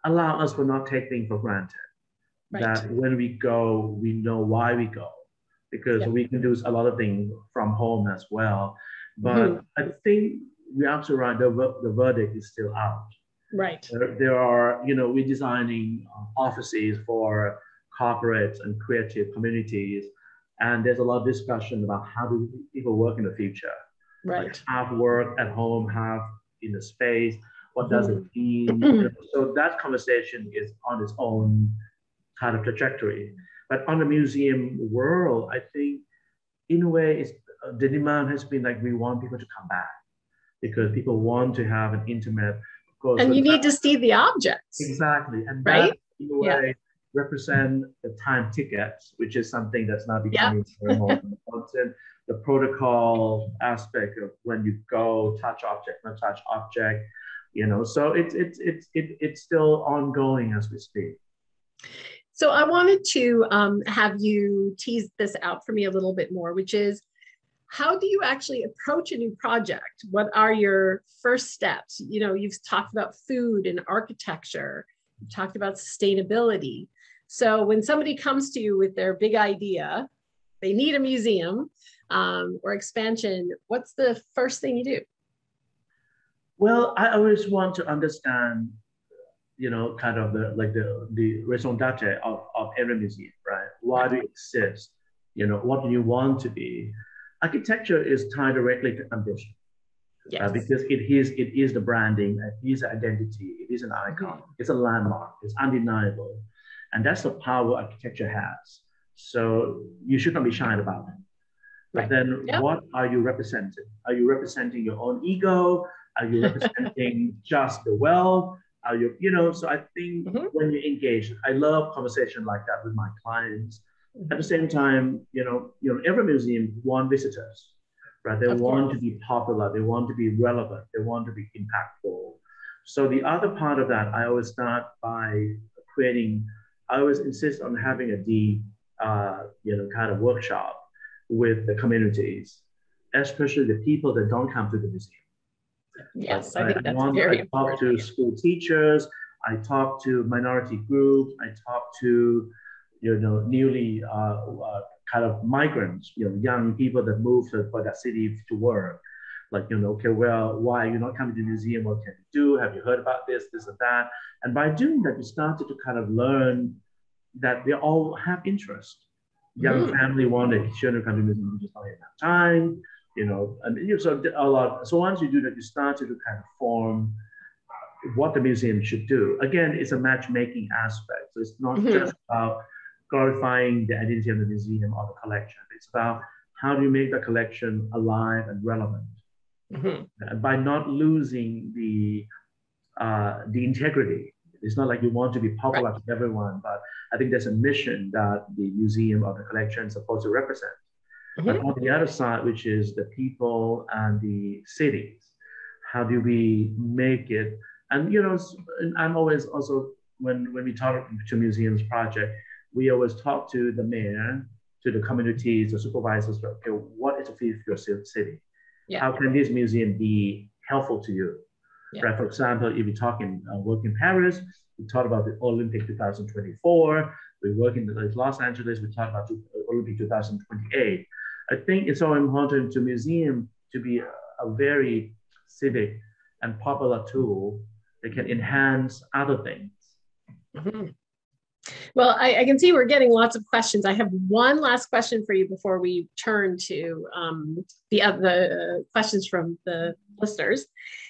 allows us to not take things for granted. Right. That when we go, we know why we go, because we can do a lot of things from home as well. But I think we're absolutely right. The verdict is still out. Right. There are, we're designing offices for corporates and creative communities, and there's a lot of discussion about how do people work in the future. Right. Like have work at home, have in the space. What does it mean? So that conversation is on its own kind of trajectory. But on the museum world, I think in a way, the demand has been like we want people to come back because people want to have an intimate. Of course, and you need to see the objects. Exactly, and that in a way represent the time tickets, which is something that's now becoming more and more important. The protocol aspect of when you go touch object, not touch object, so it's still ongoing as we speak. So I wanted to have you tease this out for me a little bit more, which is how do you actually approach a new project? What are your first steps? You've talked about food and architecture, you've talked about sustainability. So when somebody comes to you with their big idea, they need a museum or expansion, what's the first thing you do? Well, I always want to understand, kind of the raison d'etre of every museum, right? Why do you exist? What do you want to be? Architecture is tied directly to ambition. Yes. Because it is the branding, it is identity, it is an icon, it's a landmark, it's undeniable. And that's the power architecture has. So you should not be shy about it. But then what are you representing? Are you representing your own ego? Are you representing just the wealth? Are you, so I think when you engage, I love conversation like that with my clients. At the same time, every museum wants visitors, right? They want to be popular, they want to be relevant, they want to be impactful. So the other part of that, I always start by I always insist on having a deep kind of workshop with the communities, especially the people that don't come to the museum. Yes, I think that's very important. I talk to school teachers, I talk to minority groups, I talk to newly kind of migrants, young people that move for that city to work. Like, okay, well, why are you not coming to the museum? What can you do? Have you heard about this, this, and that? And by doing that, you started to kind of learn that they all have interest. Young family want their children to come to the museum, just not enough time, and so a lot. So once you do that, you started to kind of form what the museum should do. Again, it's a matchmaking aspect. So it's not just about glorifying the identity of the museum or the collection. It's about how do you make the collection alive and relevant by not losing the integrity. It's not like you want to be popular to everyone, but I think there's a mission that the museum or the collection is supposed to represent. But on the other side, which is the people and the cities, how do we make it? And I'm always also, when we talk to museums project, we always talk to the mayor, to the communities, the supervisors. Okay, what is the future of your city? Yeah. How can this museum be helpful to you? Yeah. Right. For example, if we talk in work in Paris, we talk about the Olympic 2024. We work in Los Angeles. We talk about Olympic 2028. I think it's so important to museum to be a very civic and popular tool that can enhance other things. Well, I can see we're getting lots of questions. I have one last question for you before we turn to the questions from the listeners.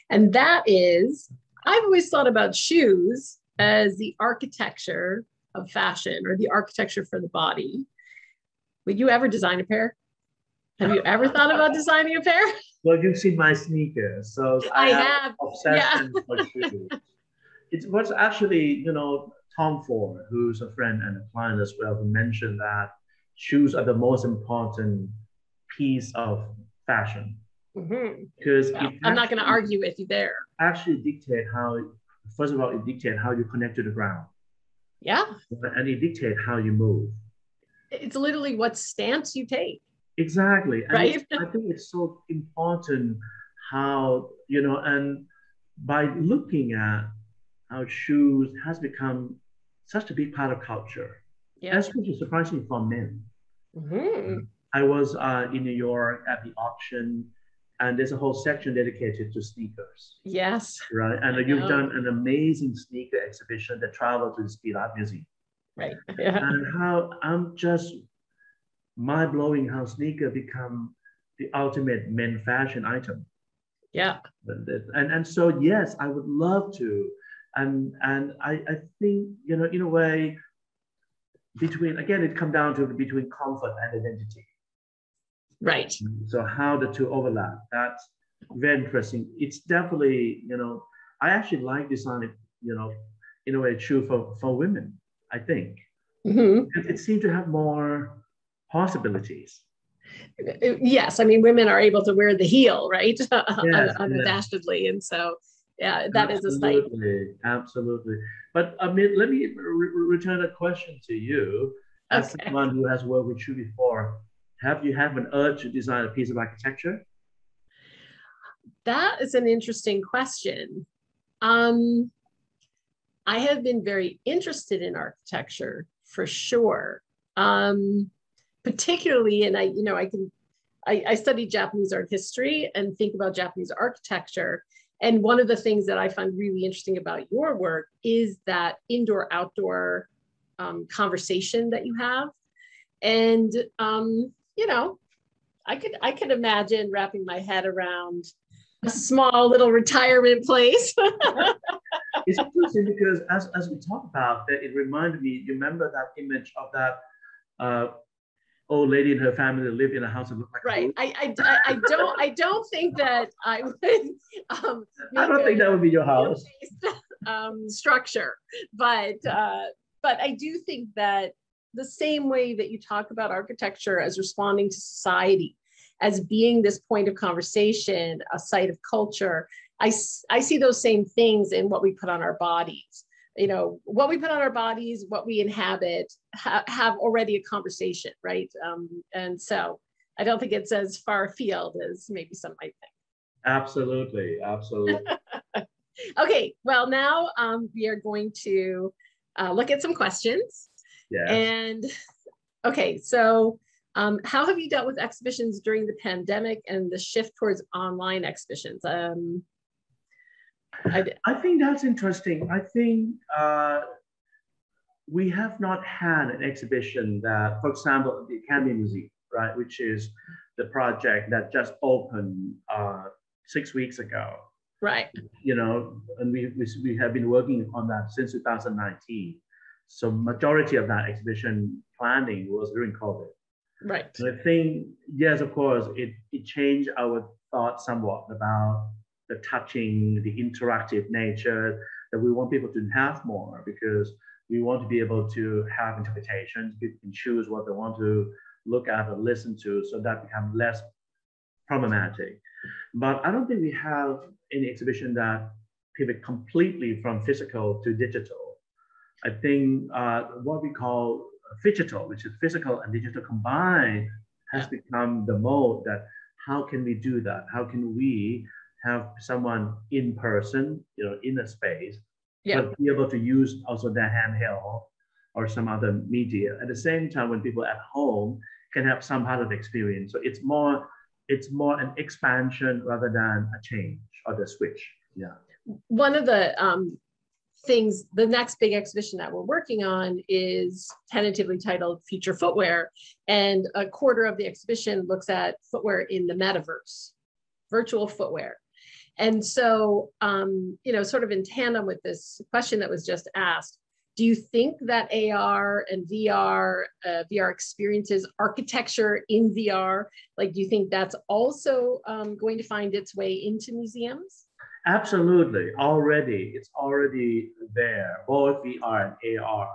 And that is, I've always thought about shoes as the architecture of fashion or the architecture for the body. Would you ever design a pair? Have you ever thought about designing a pair? Well, you've seen my sneakers, so I have obsession for shoes. It was actually, Tom Ford, who's a friend and a client as well, who mentioned that shoes are the most important piece of fashion. Because I'm not going to argue with you there. Actually dictate how, first of all, it dictates how you connect to the ground. Yeah. And it dictates how you move. It's literally what stance you take. Exactly. And right. I think it's so important how, and by looking at how shoes has become such a big part of culture, especially surprisingly for men. I was in New York at the auction, and there's a whole section dedicated to sneakers. Yes. Right. And you've done an amazing sneaker exhibition that traveled to the Speed Art Museum. Right. Yeah. And how I'm just mind-blowing how sneaker become the ultimate men fashion item. Yeah. And so, yes, I would love to. And I think, in a way, it comes down to between comfort and identity. Right. So how the two overlap, that's very interesting. It's definitely, I actually like designing, in a way, true for women, I think. It seems to have more possibilities. Yes, I mean, women are able to wear the heel, right? Yes, unabashedly. And so, yeah, that is a sight. Absolutely. But I mean, let me return a question to you as someone who has worked with you before. Have you had an urge to design a piece of architecture? That is an interesting question. I have been very interested in architecture for sure. Particularly, and I studied Japanese art history and think about Japanese architecture. And one of the things that I find really interesting about your work is that indoor-outdoor conversation that you have. And I could imagine wrapping my head around a small little retirement place. It's interesting because as we talk about that, it reminded me. You remember that image of that old lady and her family that lived in a house that looked like right. I don't think that I would. I don't think that would be your house. Structure, but I do think that the same way that you talk about architecture as responding to society, as being this point of conversation, a site of culture, I see those same things in what we put on our bodies. you know, what we put on our bodies, what we inhabit, have already a conversation, right? And so I don't think it's as far afield as maybe some might think. Absolutely, absolutely. Okay, well now we are going to look at some questions. Yes. And okay, so how have you dealt with exhibitions during the pandemic and the shift towards online exhibitions? I think that's interesting. I think we have not had an exhibition that, for example, the Academy Museum, right, which is the project that just opened 6 weeks ago. Right. You know, and we have been working on that since 2019. So majority of that exhibition planning was during COVID. Right. And I think, yes, of course, it changed our thoughts somewhat about the touching, the interactive nature that we want people to have more, because we want to be able to have interpretations. People can choose what they want to look at or listen to, so that becomes less problematic. But I don't think we have any exhibition that pivot completely from physical to digital. I think what we call phygital, which is physical and digital combined, has become the mode that how can we do that? How can we have someone in person, you know, in a space, but be able to use also their handheld or some other media at the same time when people at home can have some part of the experience. So it's more an expansion rather than a change or the switch. Yeah. One of the things, the next big exhibition that we're working on is tentatively titled Future Footwear. And a quarter of the exhibition looks at footwear in the metaverse, virtual footwear. And so, you know, sort of in tandem with this question that was just asked, do you think that AR and VR, VR experiences, architecture in VR, like, do you think that's also going to find its way into museums? Absolutely, it's already there, both VR and AR.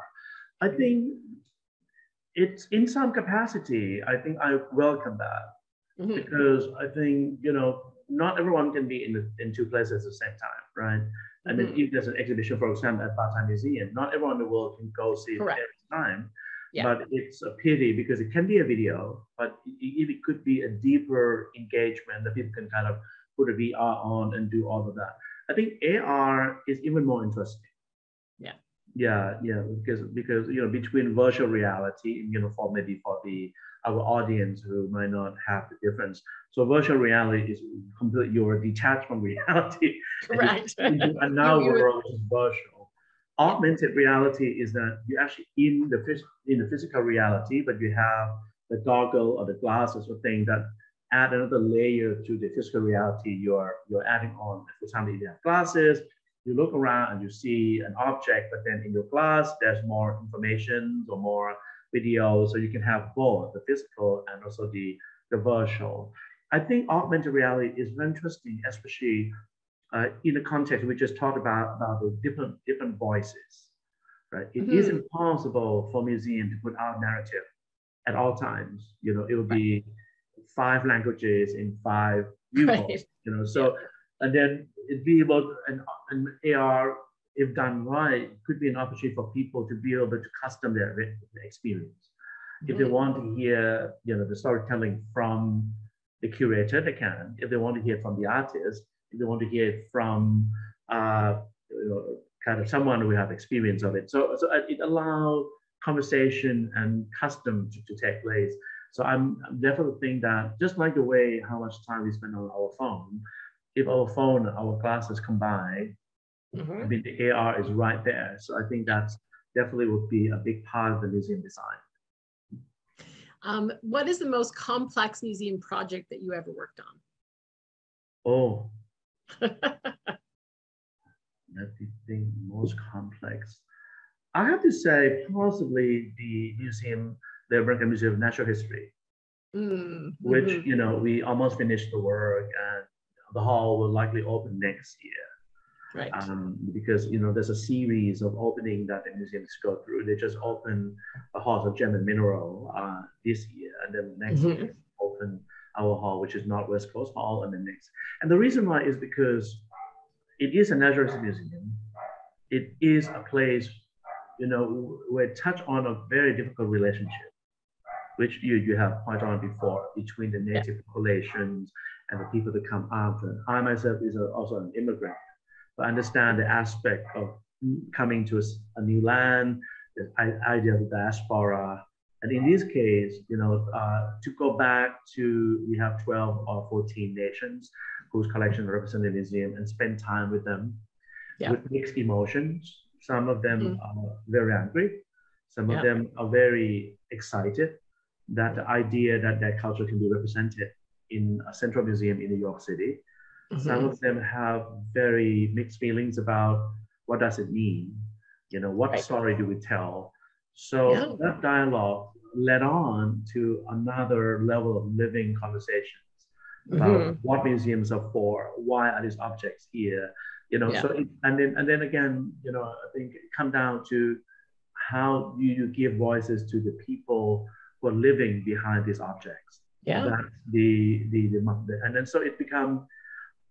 I think it's in some capacity, I think I welcome that, because I think, you know, not everyone can be in two places at the same time, right? I mean, if there's an exhibition, for example, at Batam Museum, not everyone in the world can go see it every time. But it's a pity because it can be a video, but it could be a deeper engagement that people can kind of put a VR on and do all of that. I think AR is even more interesting. Yeah, because you know, between virtual reality, you know, for our audience who might not have the difference. So virtual reality is completely, you're detached from reality. Correct. And now world is virtual. Augmented reality is that you're actually in the physical reality, but you have the goggle or the glasses or thing that add another layer to the physical reality you're adding on. For example, if you have glasses, you look around and you see an object, but then in your glass, there's more information or more video, so you can have both the physical and also the virtual. I think augmented reality is very interesting, especially in the context we just talked about the different voices, right? It is impossible for museum to put out narrative at all times. You know, it will be 5 languages in 5 viewpoints. You know, so and then it'd be about an AR, if done right, could be an opportunity for people to be able to custom their experience. If they want to hear, you know, the storytelling from the curator, they can. If they want to hear from the artist, if they want to hear it from you know, kind of someone who have experience of it. So it allows conversation and custom to take place. So I'm definitely think that just like the way how much time we spend on our phone, if our phone and our glasses combine, I mean, the AR is right there. So I think that's definitely would be a big part of the museum design. What is the most complex museum project that you ever worked on? Oh, let me think, most complex. I have to say possibly the museum, the American Museum of Natural History, which, you know, we almost finished the work and the hall will likely open next year. Right. Because, you know, there's a series of opening that the museums go through. They just opened the Halls of Gem and Mineral this year, and then next year open our hall, which is Northwest Coast Hall, and the next. And the reason why is because it is a natural history museum, it is a place, where touch on a very difficult relationship, which you have pointed on before, between the native populations and the people that come after. I myself is also an immigrant, but I understand the aspect of coming to a new land, the idea of diaspora. And in this case, to go back to, we have 12 or 14 nations whose collection represent the museum, and spend time with them with mixed emotions. Some of them are very angry. Some of them are very excited that the idea that their culture can be represented in a central museum in New York City. Some of them have very mixed feelings about what does it mean? What story do we tell? So that dialogue led on to another level of living conversations about what museums are for, why are these objects here, so and then again, I think it comes down to how you give voices to the people who are living behind these objects. That's and then so it becomes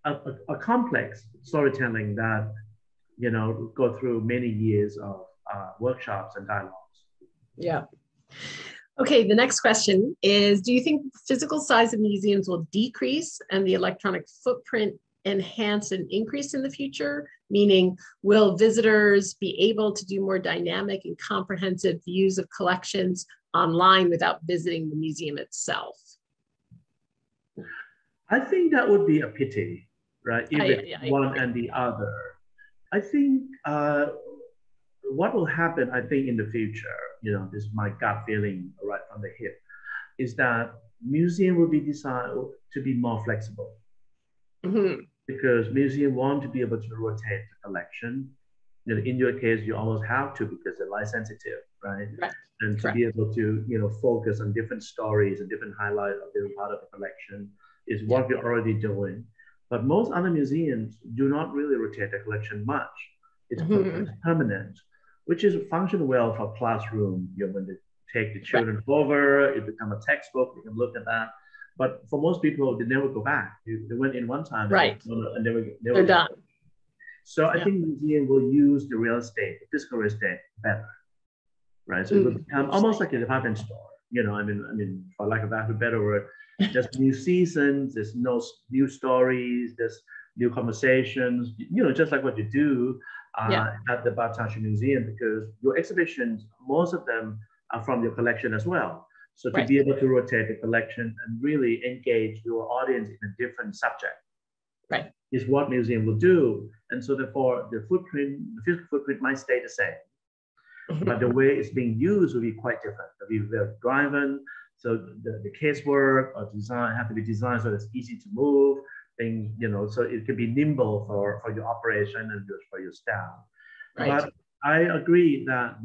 a complex storytelling that go through many years of workshops and dialogues. Okay, the next question is, do you think the physical size of museums will decrease and the electronic footprint enhance and increase in the future? Meaning, will visitors be able to do more dynamic and comprehensive views of collections online without visiting the museum itself? I think that would be a pity, right? Either one and the other. I think what will happen, I think, in the future, this is my gut feeling right from the hip, is that museum will be designed to be more flexible. Because museum want to be able to rotate the collection. In your case, you almost have to, because they're light sensitive, right? And to be able to, focus on different stories and different highlights of different part of the collection is what we're already doing. But most other museums do not really rotate the collection much. It's permanent, which is function well for classroom. When they take the children over, it becomes a textbook, you can look at that. But for most people, they never go back. They went in one time, and they're done. So I think the museum will use the real estate, the physical real estate, better, right? So it will become almost like a department store. I mean, for lack of a better word, there's new seasons, there's no new stories, there's new conversations. Just like what you do at the Batashi Museum, because your exhibitions, most of them are from your collection as well. So to be able to rotate the collection and really engage your audience in a different subject is what museum will do. And so therefore the physical footprint might stay the same, but the way it's being used will be quite different. It'll be very driven. So the casework or design have to be designed so it's easy to move things, so it can be nimble for your operation and for your staff. But I agree that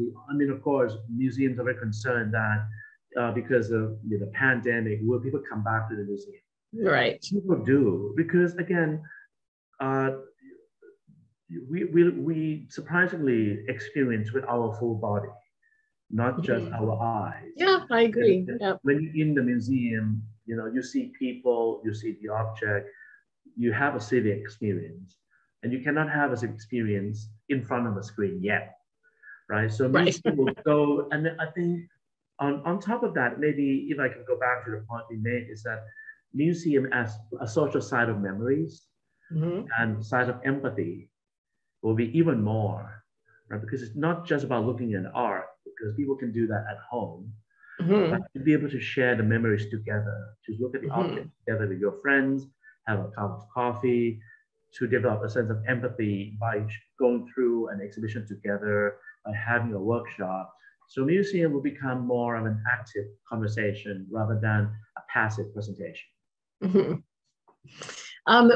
of course, museums are very concerned that because of the pandemic, will people come back to the museum? People do, because again, we surprisingly experience with our full body, not just our eyes. I agree. When you're in the museum, you see people, you see the object, you have a civic experience, and you cannot have a civic experience in front of a screen yet, right? So museum will go, and I think on top of that, maybe if I can go back to the point we made, is that museum as a social side of memories and side of empathy will be even more, right? Because it's not just about looking at art, because people can do that at home, but to be able to share the memories together, to look at the object together with your friends, have a cup of coffee, to develop a sense of empathy by going through an exhibition together, by having a workshop. So museum will become more of an active conversation rather than a passive presentation.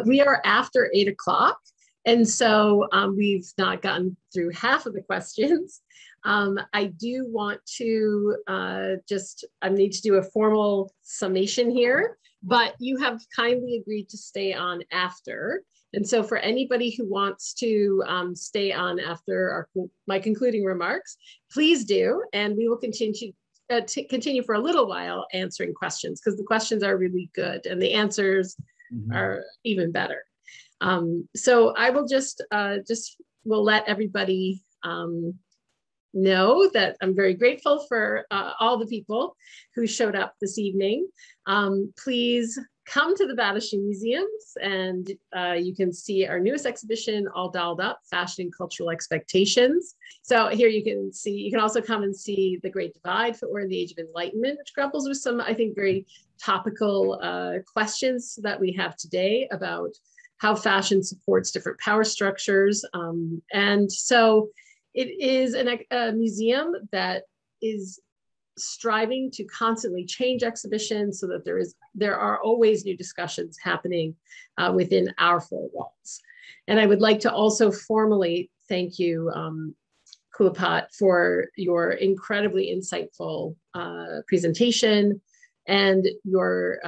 We are after 8 o'clock. And so we've not gotten through half of the questions. I do want to I need to do a formal summation here, but you have kindly agreed to stay on after. And so for anybody who wants to stay on after my concluding remarks, please do. And we will continue for a little while answering questions, because the questions are really good and the answers are even better. So I will just will let everybody know that I'm very grateful for all the people who showed up this evening. Please come to the Battersea Museums, and you can see our newest exhibition, all dolled up, Fashion and Cultural Expectations. So here you can also come and see The Great Divide, Footwear in the Age of Enlightenment, which grapples with some, I think, very topical questions that we have today about how fashion supports different power structures. And so it is a museum that is striving to constantly change exhibitions so that there are always new discussions happening within our four walls. And I would like to also formally thank you, Kulapat, for your incredibly insightful presentation and your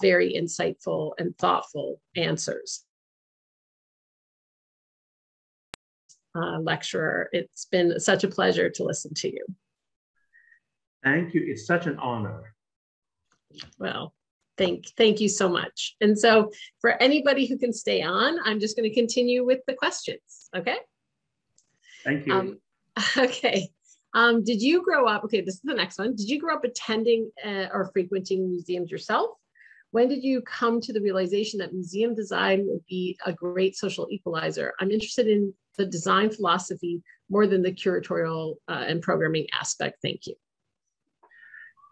very insightful and thoughtful answers. Lecturer, it's been such a pleasure to listen to you. Thank you. It's such an honor. Well, thank you so much. And so for anybody who can stay on, I'm just going to continue with the questions. Okay. Thank you. Okay. Did you grow up? Okay, this is the next one. Did you grow up attending or frequenting museums yourself? When did you come to the realization that museum design would be a great social equalizer? I'm interested in the design philosophy more than the curatorial and programming aspect. Thank you.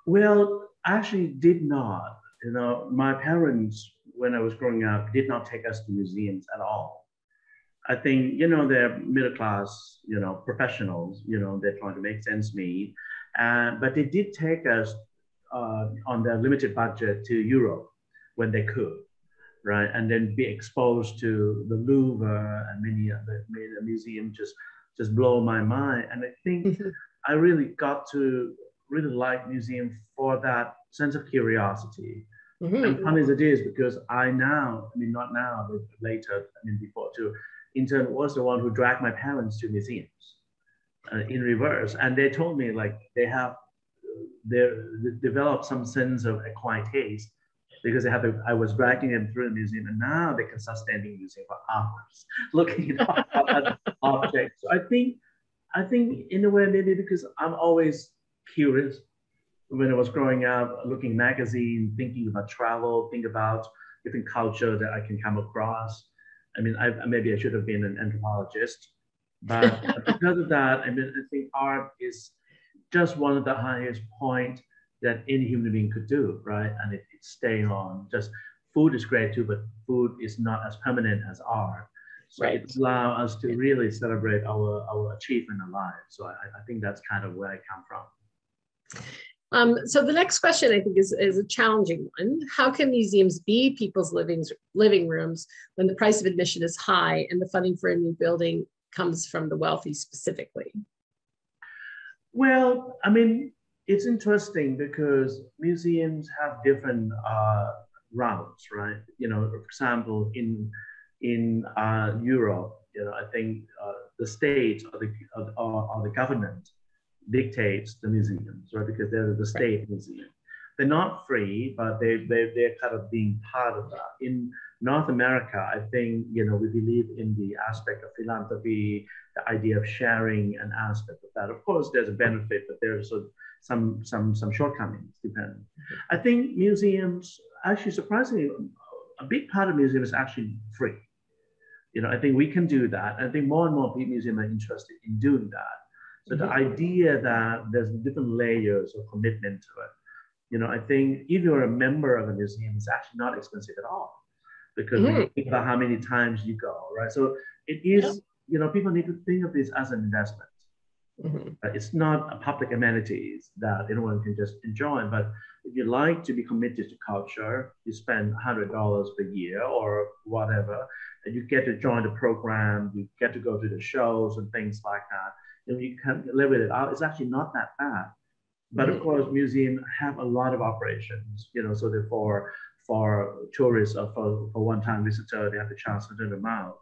Well, I actually did not. You know, my parents, when I was growing up, did not take us to museums at all. I think, you know, they're middle class, you know, professionals, you know, they're trying to make ends meet. But they did take us on their limited budget to Europe when they could, right? And then be exposed to the Louvre and many other museums just blow my mind. And I think I really got to really like museums for that sense of curiosity. And funny as it is, because I now, I mean, not now, but later, I mean, before too, in turn was the one who dragged my parents to museums in reverse. And they told me like they developed some sense of acquired taste because I was dragging them through the museum, and now they can sustain the museum for hours looking at objects. So I think in a way, maybe because I'm always curious. When I was growing up, looking magazines, thinking about travel, think about different culture that I can come across. I mean, maybe I should have been an anthropologist, but because of that, I mean, I think art is just one of the highest point that any human being could do, right? And it stay on. Just food is great too, but food is not as permanent as art. So right. It allows us to really celebrate our achievement in life. So I think that's kind of where I come from. So the next question I think is a challenging one. How can museums be people's living rooms when the price of admission is high and the funding for a new building comes from the wealthy specifically? Well, I mean, it's interesting because museums have different routes, right? You know, for example, in Europe, you know, I think the state or the government dictates the museums, right? Because they're the state museum. They're not free, but they're kind of being part of that. In North America, I think, you know, we believe in the aspect of philanthropy, the idea of sharing an aspect of that. Of course, there's a benefit, but there's some shortcomings, depending. I think museums, actually surprisingly, a big part of museum is actually free. You know, I think we can do that. I think more and more museums are interested in doing that. So the idea that there's different layers of commitment to it, you know, I think if you're a member of a museum, it's actually not expensive at all because when you think about how many times you go, right? So it is, you know, people need to think of this as an investment. It's not a public amenities that anyone can just enjoy, but if you like to be committed to culture, you spend $100 per year or whatever, and you get to join the program, you get to go to the shows and things like that. And you can live with it out. It's actually not that bad. But of course, museums have a lot of operations, you know, so therefore for tourists or for one-time visitor, they have the chance to do them out.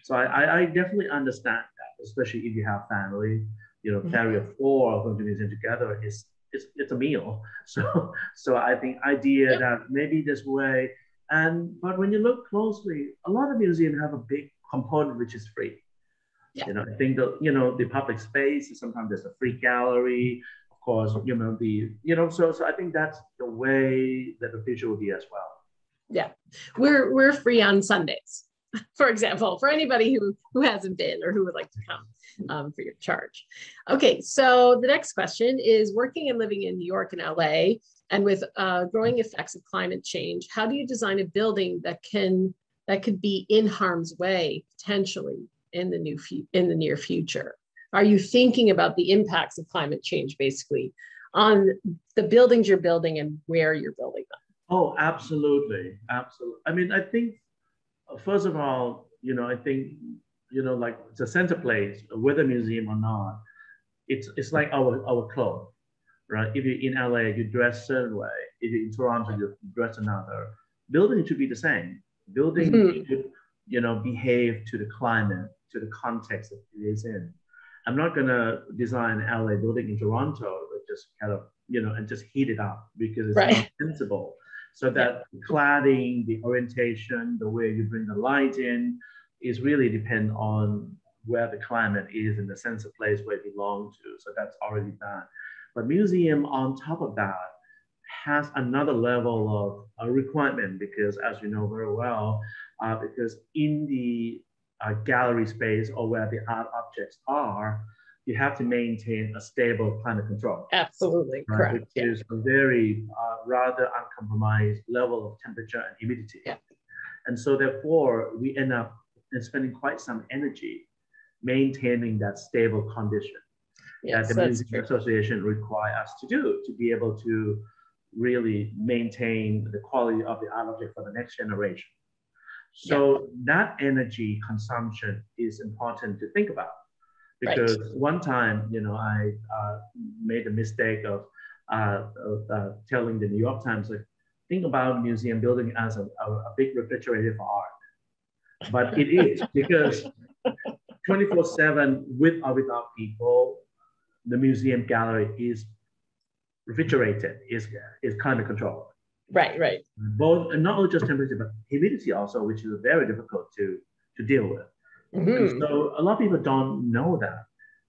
So I definitely understand that, especially if you have family, you know, family of four going to museum together, it's a meal. So I think idea that maybe this way, but when you look closely, a lot of museums have a big component which is free. Yeah. You know, I think the public space is sometimes there's a free gallery, of course, so I think that's the way that the future will be as well. Yeah, we're free on Sundays, for example, for anybody who hasn't been or who would like to come free of charge. Okay, so the next question is, working and living in New York and LA, and with growing effects of climate change, how do you design a building that could be in harm's way potentially in the near future? Are you thinking about the impacts of climate change basically on the buildings you're building and where you're building them? Oh, absolutely. Absolutely. I mean, I think, first of all, I think, like the center place, whether museum or not, it's like our clothes, right? If you're in LA, you dress a certain way. If you're in Toronto, you dress another. Building should be the same. Building should, behave to the climate, to the context that it is in. I'm not going to design an LA building in Toronto, but just kind of, and just heat it up because it's not sensible. So that cladding, the orientation, the way you bring the light in is really depend on where the climate is in the sense of place where it belongs to. So that's already done. But museum on top of that has another level of requirement because, as you know very well, because in the gallery space or where the art objects are, you have to maintain a stable climate control. Absolutely, right? correct. Which is a very rather uncompromised level of temperature and humidity. Yeah. And so therefore, we end up spending quite some energy maintaining that stable condition that the Museum Association require us to do to be able to really maintain the quality of the art object for the next generation. So that energy consumption is important to think about. Because one time, I made the mistake of telling the New York Times, like, think about museum building as a big refrigerator for art. But it is, because 24/7, with or without people, the museum gallery is refrigerated, is climate controlled. Right. Both, and not only just temperature, but humidity also, which is very difficult to deal with. And so a lot of people don't know that.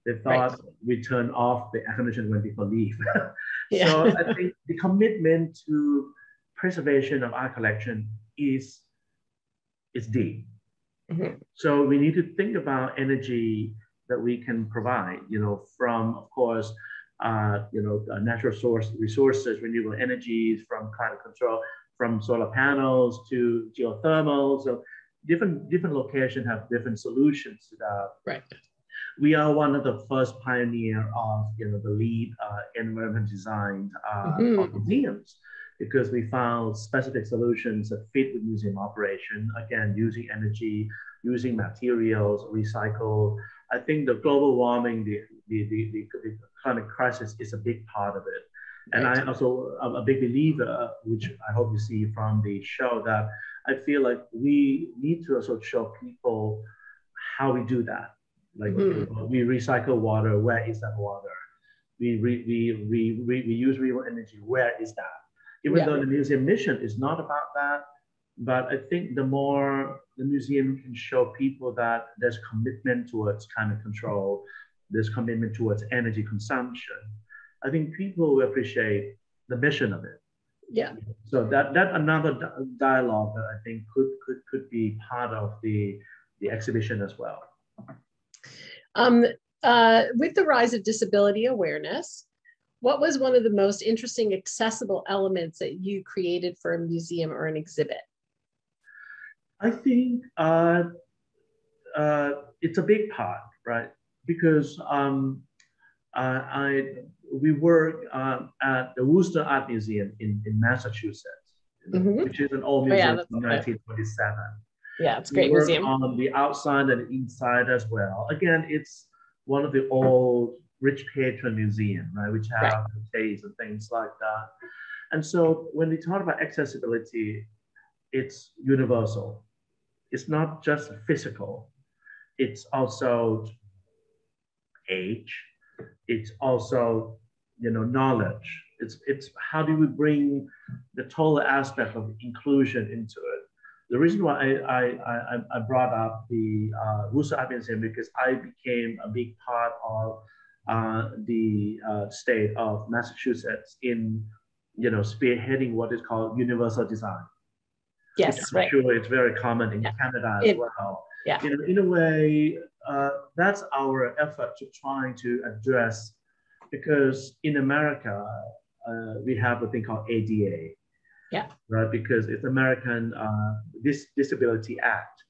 They thought we turn off the air conditioning when people leave. So I think the commitment to preservation of our collection is deep. So we need to think about energy that we can provide, from, of course, natural resources, renewable energies, from climate control, from solar panels to geothermal. So different locations have different solutions to that. We are one of the first pioneer of, the lead environment design of museums, because we found specific solutions that fit with museum operation. Again, using energy, using materials, recycle. I think the global warming, the climate crisis is a big part of it. And I also am a big believer, which I hope you see from the show, that I feel like we need to also show people how we do that. Like we recycle water, where is that water? We use renewable energy, where is that? Even though the museum mission is not about that, but I think the more the museum can show people that there's commitment towards climate control, there's commitment towards energy consumption, I think people will appreciate the mission of it. So that another dialogue that I think could be part of the exhibition as well. With the rise of disability awareness, what was one of the most interesting accessible elements that you created for a museum or an exhibit? I think it's a big part, right? Because we work at the Worcester Art Museum in Massachusetts, which is an old museum from 1927. Yeah, it's a great museum. On the outside and the inside as well. Again, it's one of the old rich patron museum, right, which have taste and things like that. And so when we talk about accessibility, it's universal. It's not just physical. It's also age. It's also, knowledge. It's how do we bring the total aspect of inclusion into it? The reason why I brought up the Russo Art Museum because I became a big part of the state of Massachusetts in, spearheading what is called universal design. Yes, which I'm right. sure it's very common in Canada as well. Yeah. In a way, that's our effort to trying to address, because in America, we have a thing called ADA. Yeah. Right, because it's American Disability Act,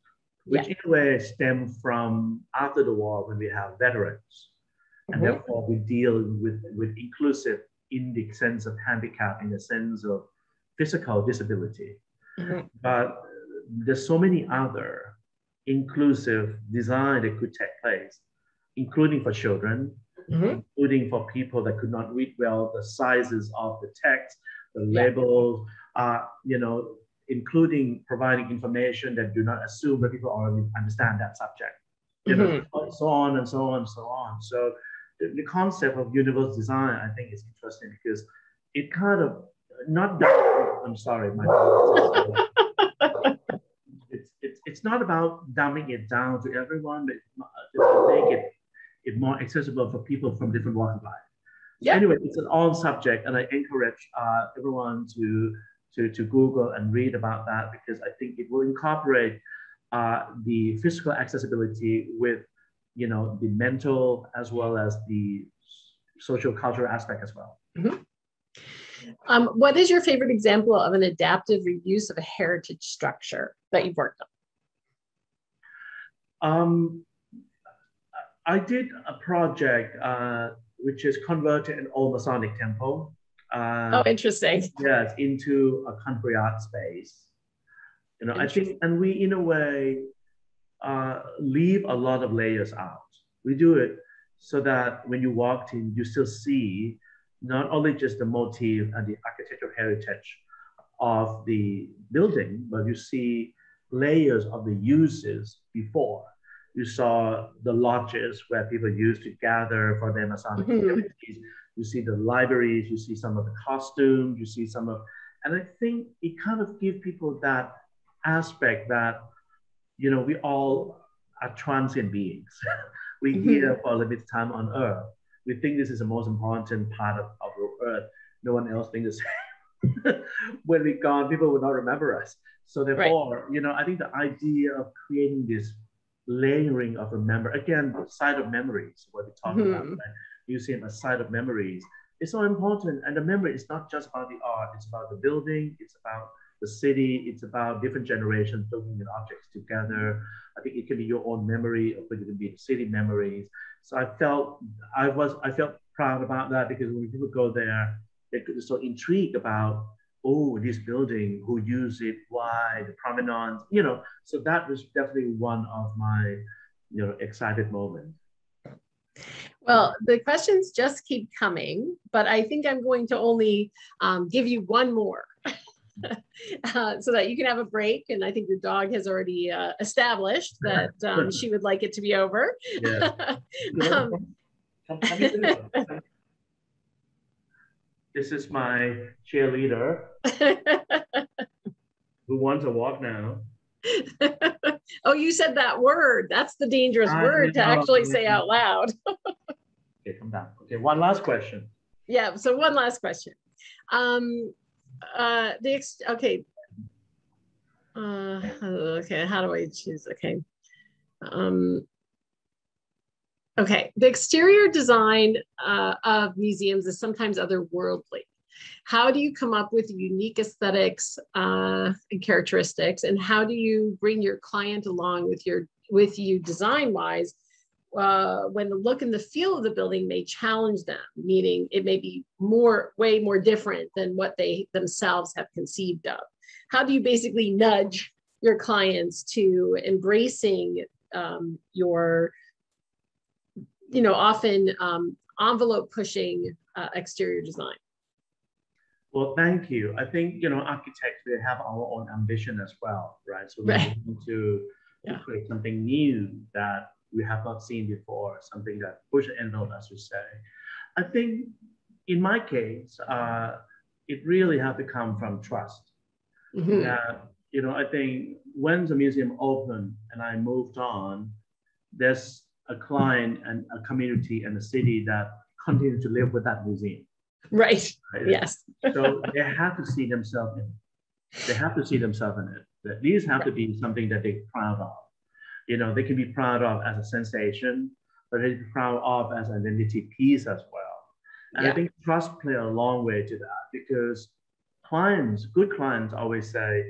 which in a way stemmed from after the war when we have veterans, and therefore we deal with inclusive in the sense of handicap, in the sense of physical disability. But there's so many other inclusive design that could take place, including for children, including for people that could not read well, the sizes of the text, the labels, including providing information that do not assume that people already understand that subject, so on and so on and so on. So the concept of universal design, I think, is interesting because it kind of I'm sorry, my it's not about dumbing it down to everyone, but to make it more accessible for people from different walks of life. So anyway, it's an on subject, and I encourage everyone to Google and read about that, because I think it will incorporate the physical accessibility with, the mental as well as the social cultural aspect as well. What is your favorite example of an adaptive reuse of a heritage structure that you've worked on? I did a project which is converted an old Masonic temple. Oh, interesting. Yes, into a country art space. I think, and we in a way leave a lot of layers out. We do it so that when you walked in, you still see not only just the motif and the architectural heritage of the building, but you see layers of the uses before. You saw the lodges where people used to gather for their Masonic activities. You see the libraries, you see some of the costumes, you see some of, and I think it kind of gives people that aspect that, we all are transient beings. We're here for a limited time on Earth. We think this is the most important part of our Earth. No one else thinks the same. When we're gone, people will not remember us. So therefore, I think the idea of creating this layering of again, site of memories, what we talk about, right? Museum as site of memories, is so important. And the memory is not just about the art, it's about the building, it's about the city, it's about different generations looking at objects together. I think it can be your own memory, or it can be the city memories. So I felt proud about that, because when people go there, they're so intrigued about, oh, this building, who used it, why, the provenance, so that was definitely one of my, excited moments. Well, the questions just keep coming, but I think I'm going to only give you one more so that you can have a break. And I think your dog has already established that she would like it to be over. Yeah. This is my cheerleader who wants to walk now. Oh, you said that word. That's the dangerous word to actually say out loud. Okay, come down. Okay, one last question. Yeah, so one last question. Okay, how do I choose? Okay. Okay, the exterior design of museums is sometimes otherworldly. How do you come up with unique aesthetics and characteristics, and how do you bring your client along with you design-wise when the look and the feel of the building may challenge them, meaning it may be way more different than what they themselves have conceived of? How do you basically nudge your clients to embracing your often envelope pushing exterior design? Well, thank you. I think, architects, we have our own ambition as well, right? So we want to create something new that we have not seen before, something that push the envelope, as you say. I think in my case, it really has to come from trust. That, you know, I think when the museum opened and I moved on, there's a client and a community and a city that continue to live with that museum. Right. Yes. So they have to see themselves in it. They have to see themselves in it. That these have to be something that they're proud of. You know, they can be proud of as a sensation, but they're proud of as an identity piece as well. And I think trust play a long way to that, because clients, good clients always say,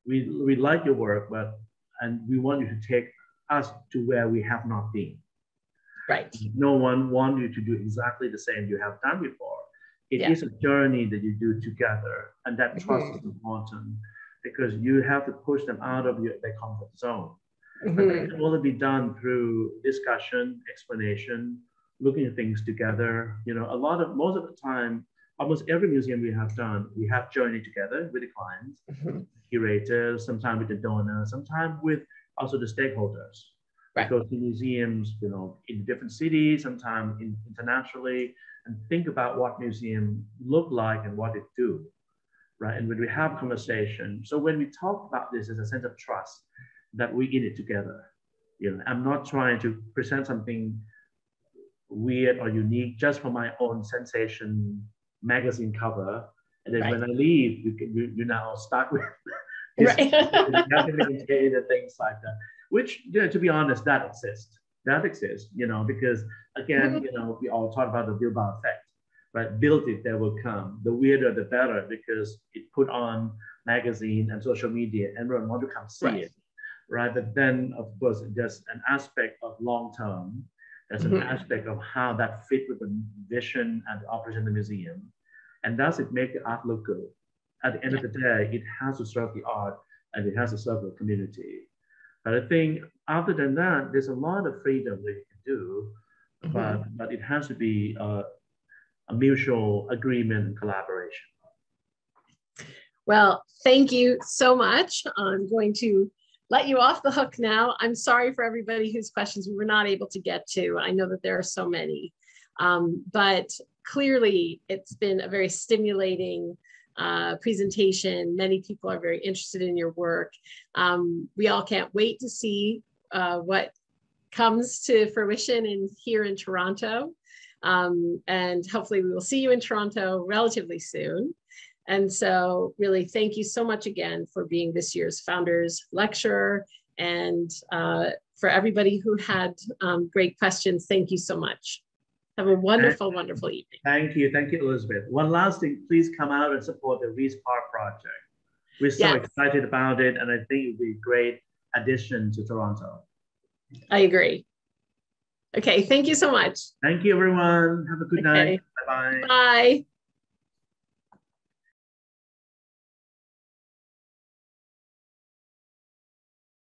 we like your work, and we want you to take us to where we have not been. Right. No one wants you to do exactly the same you have done before. It is a journey that you do together, and that trust is important, because you have to push them out of their comfort zone. But that can only be done through discussion, explanation, looking at things together. You know, most of the time, almost every museum we have done, we have journeyed together with the clients, curators, sometimes with the donors, sometimes with also the stakeholders. Right. Go to museums, you know, in different cities, sometimes internationally, and think about what museum look like and what it do, right? And when we have conversation, so when we talk about this, there's a sense of trust that we in it together. You know, I'm not trying to present something weird or unique just for my own sensation magazine cover, and then when I leave, you're now stuck with this and things like that. Which, you know, to be honest, that exists. That exists, you know, because again, you know, we all talk about the Bilbao effect, right? Build it, they will come. The weirder, the better, because it put on magazine and social media, and everyone want to come see it, right? But then, of course, there's an aspect of long term. There's an aspect of how that fit with the vision and the operation of the museum, and does it make the art look good? At the end of the day, it has to serve the art, and it has to serve the community. But I think other than that, there's a lot of freedom that you can do, but it has to be a mutual agreement and collaboration. Well, thank you so much. I'm going to let you off the hook now. I'm sorry for everybody whose questions we were not able to get to. I know that there are so many, but clearly it's been a very stimulating presentation. Many people are very interested in your work. We all can't wait to see what comes to fruition here in Toronto. And hopefully we will see you in Toronto relatively soon. And so really, thank you so much again for being this year's Founders Lecturer. And for everybody who had great questions, thank you so much. Have a wonderful, wonderful evening. Thank you, Elizabeth. One last thing, please come out and support the Rees Park project. We're so excited about it, and I think it would be a great addition to Toronto. I agree. Okay, thank you so much. Thank you, everyone. Have a good night. Bye-bye. Bye.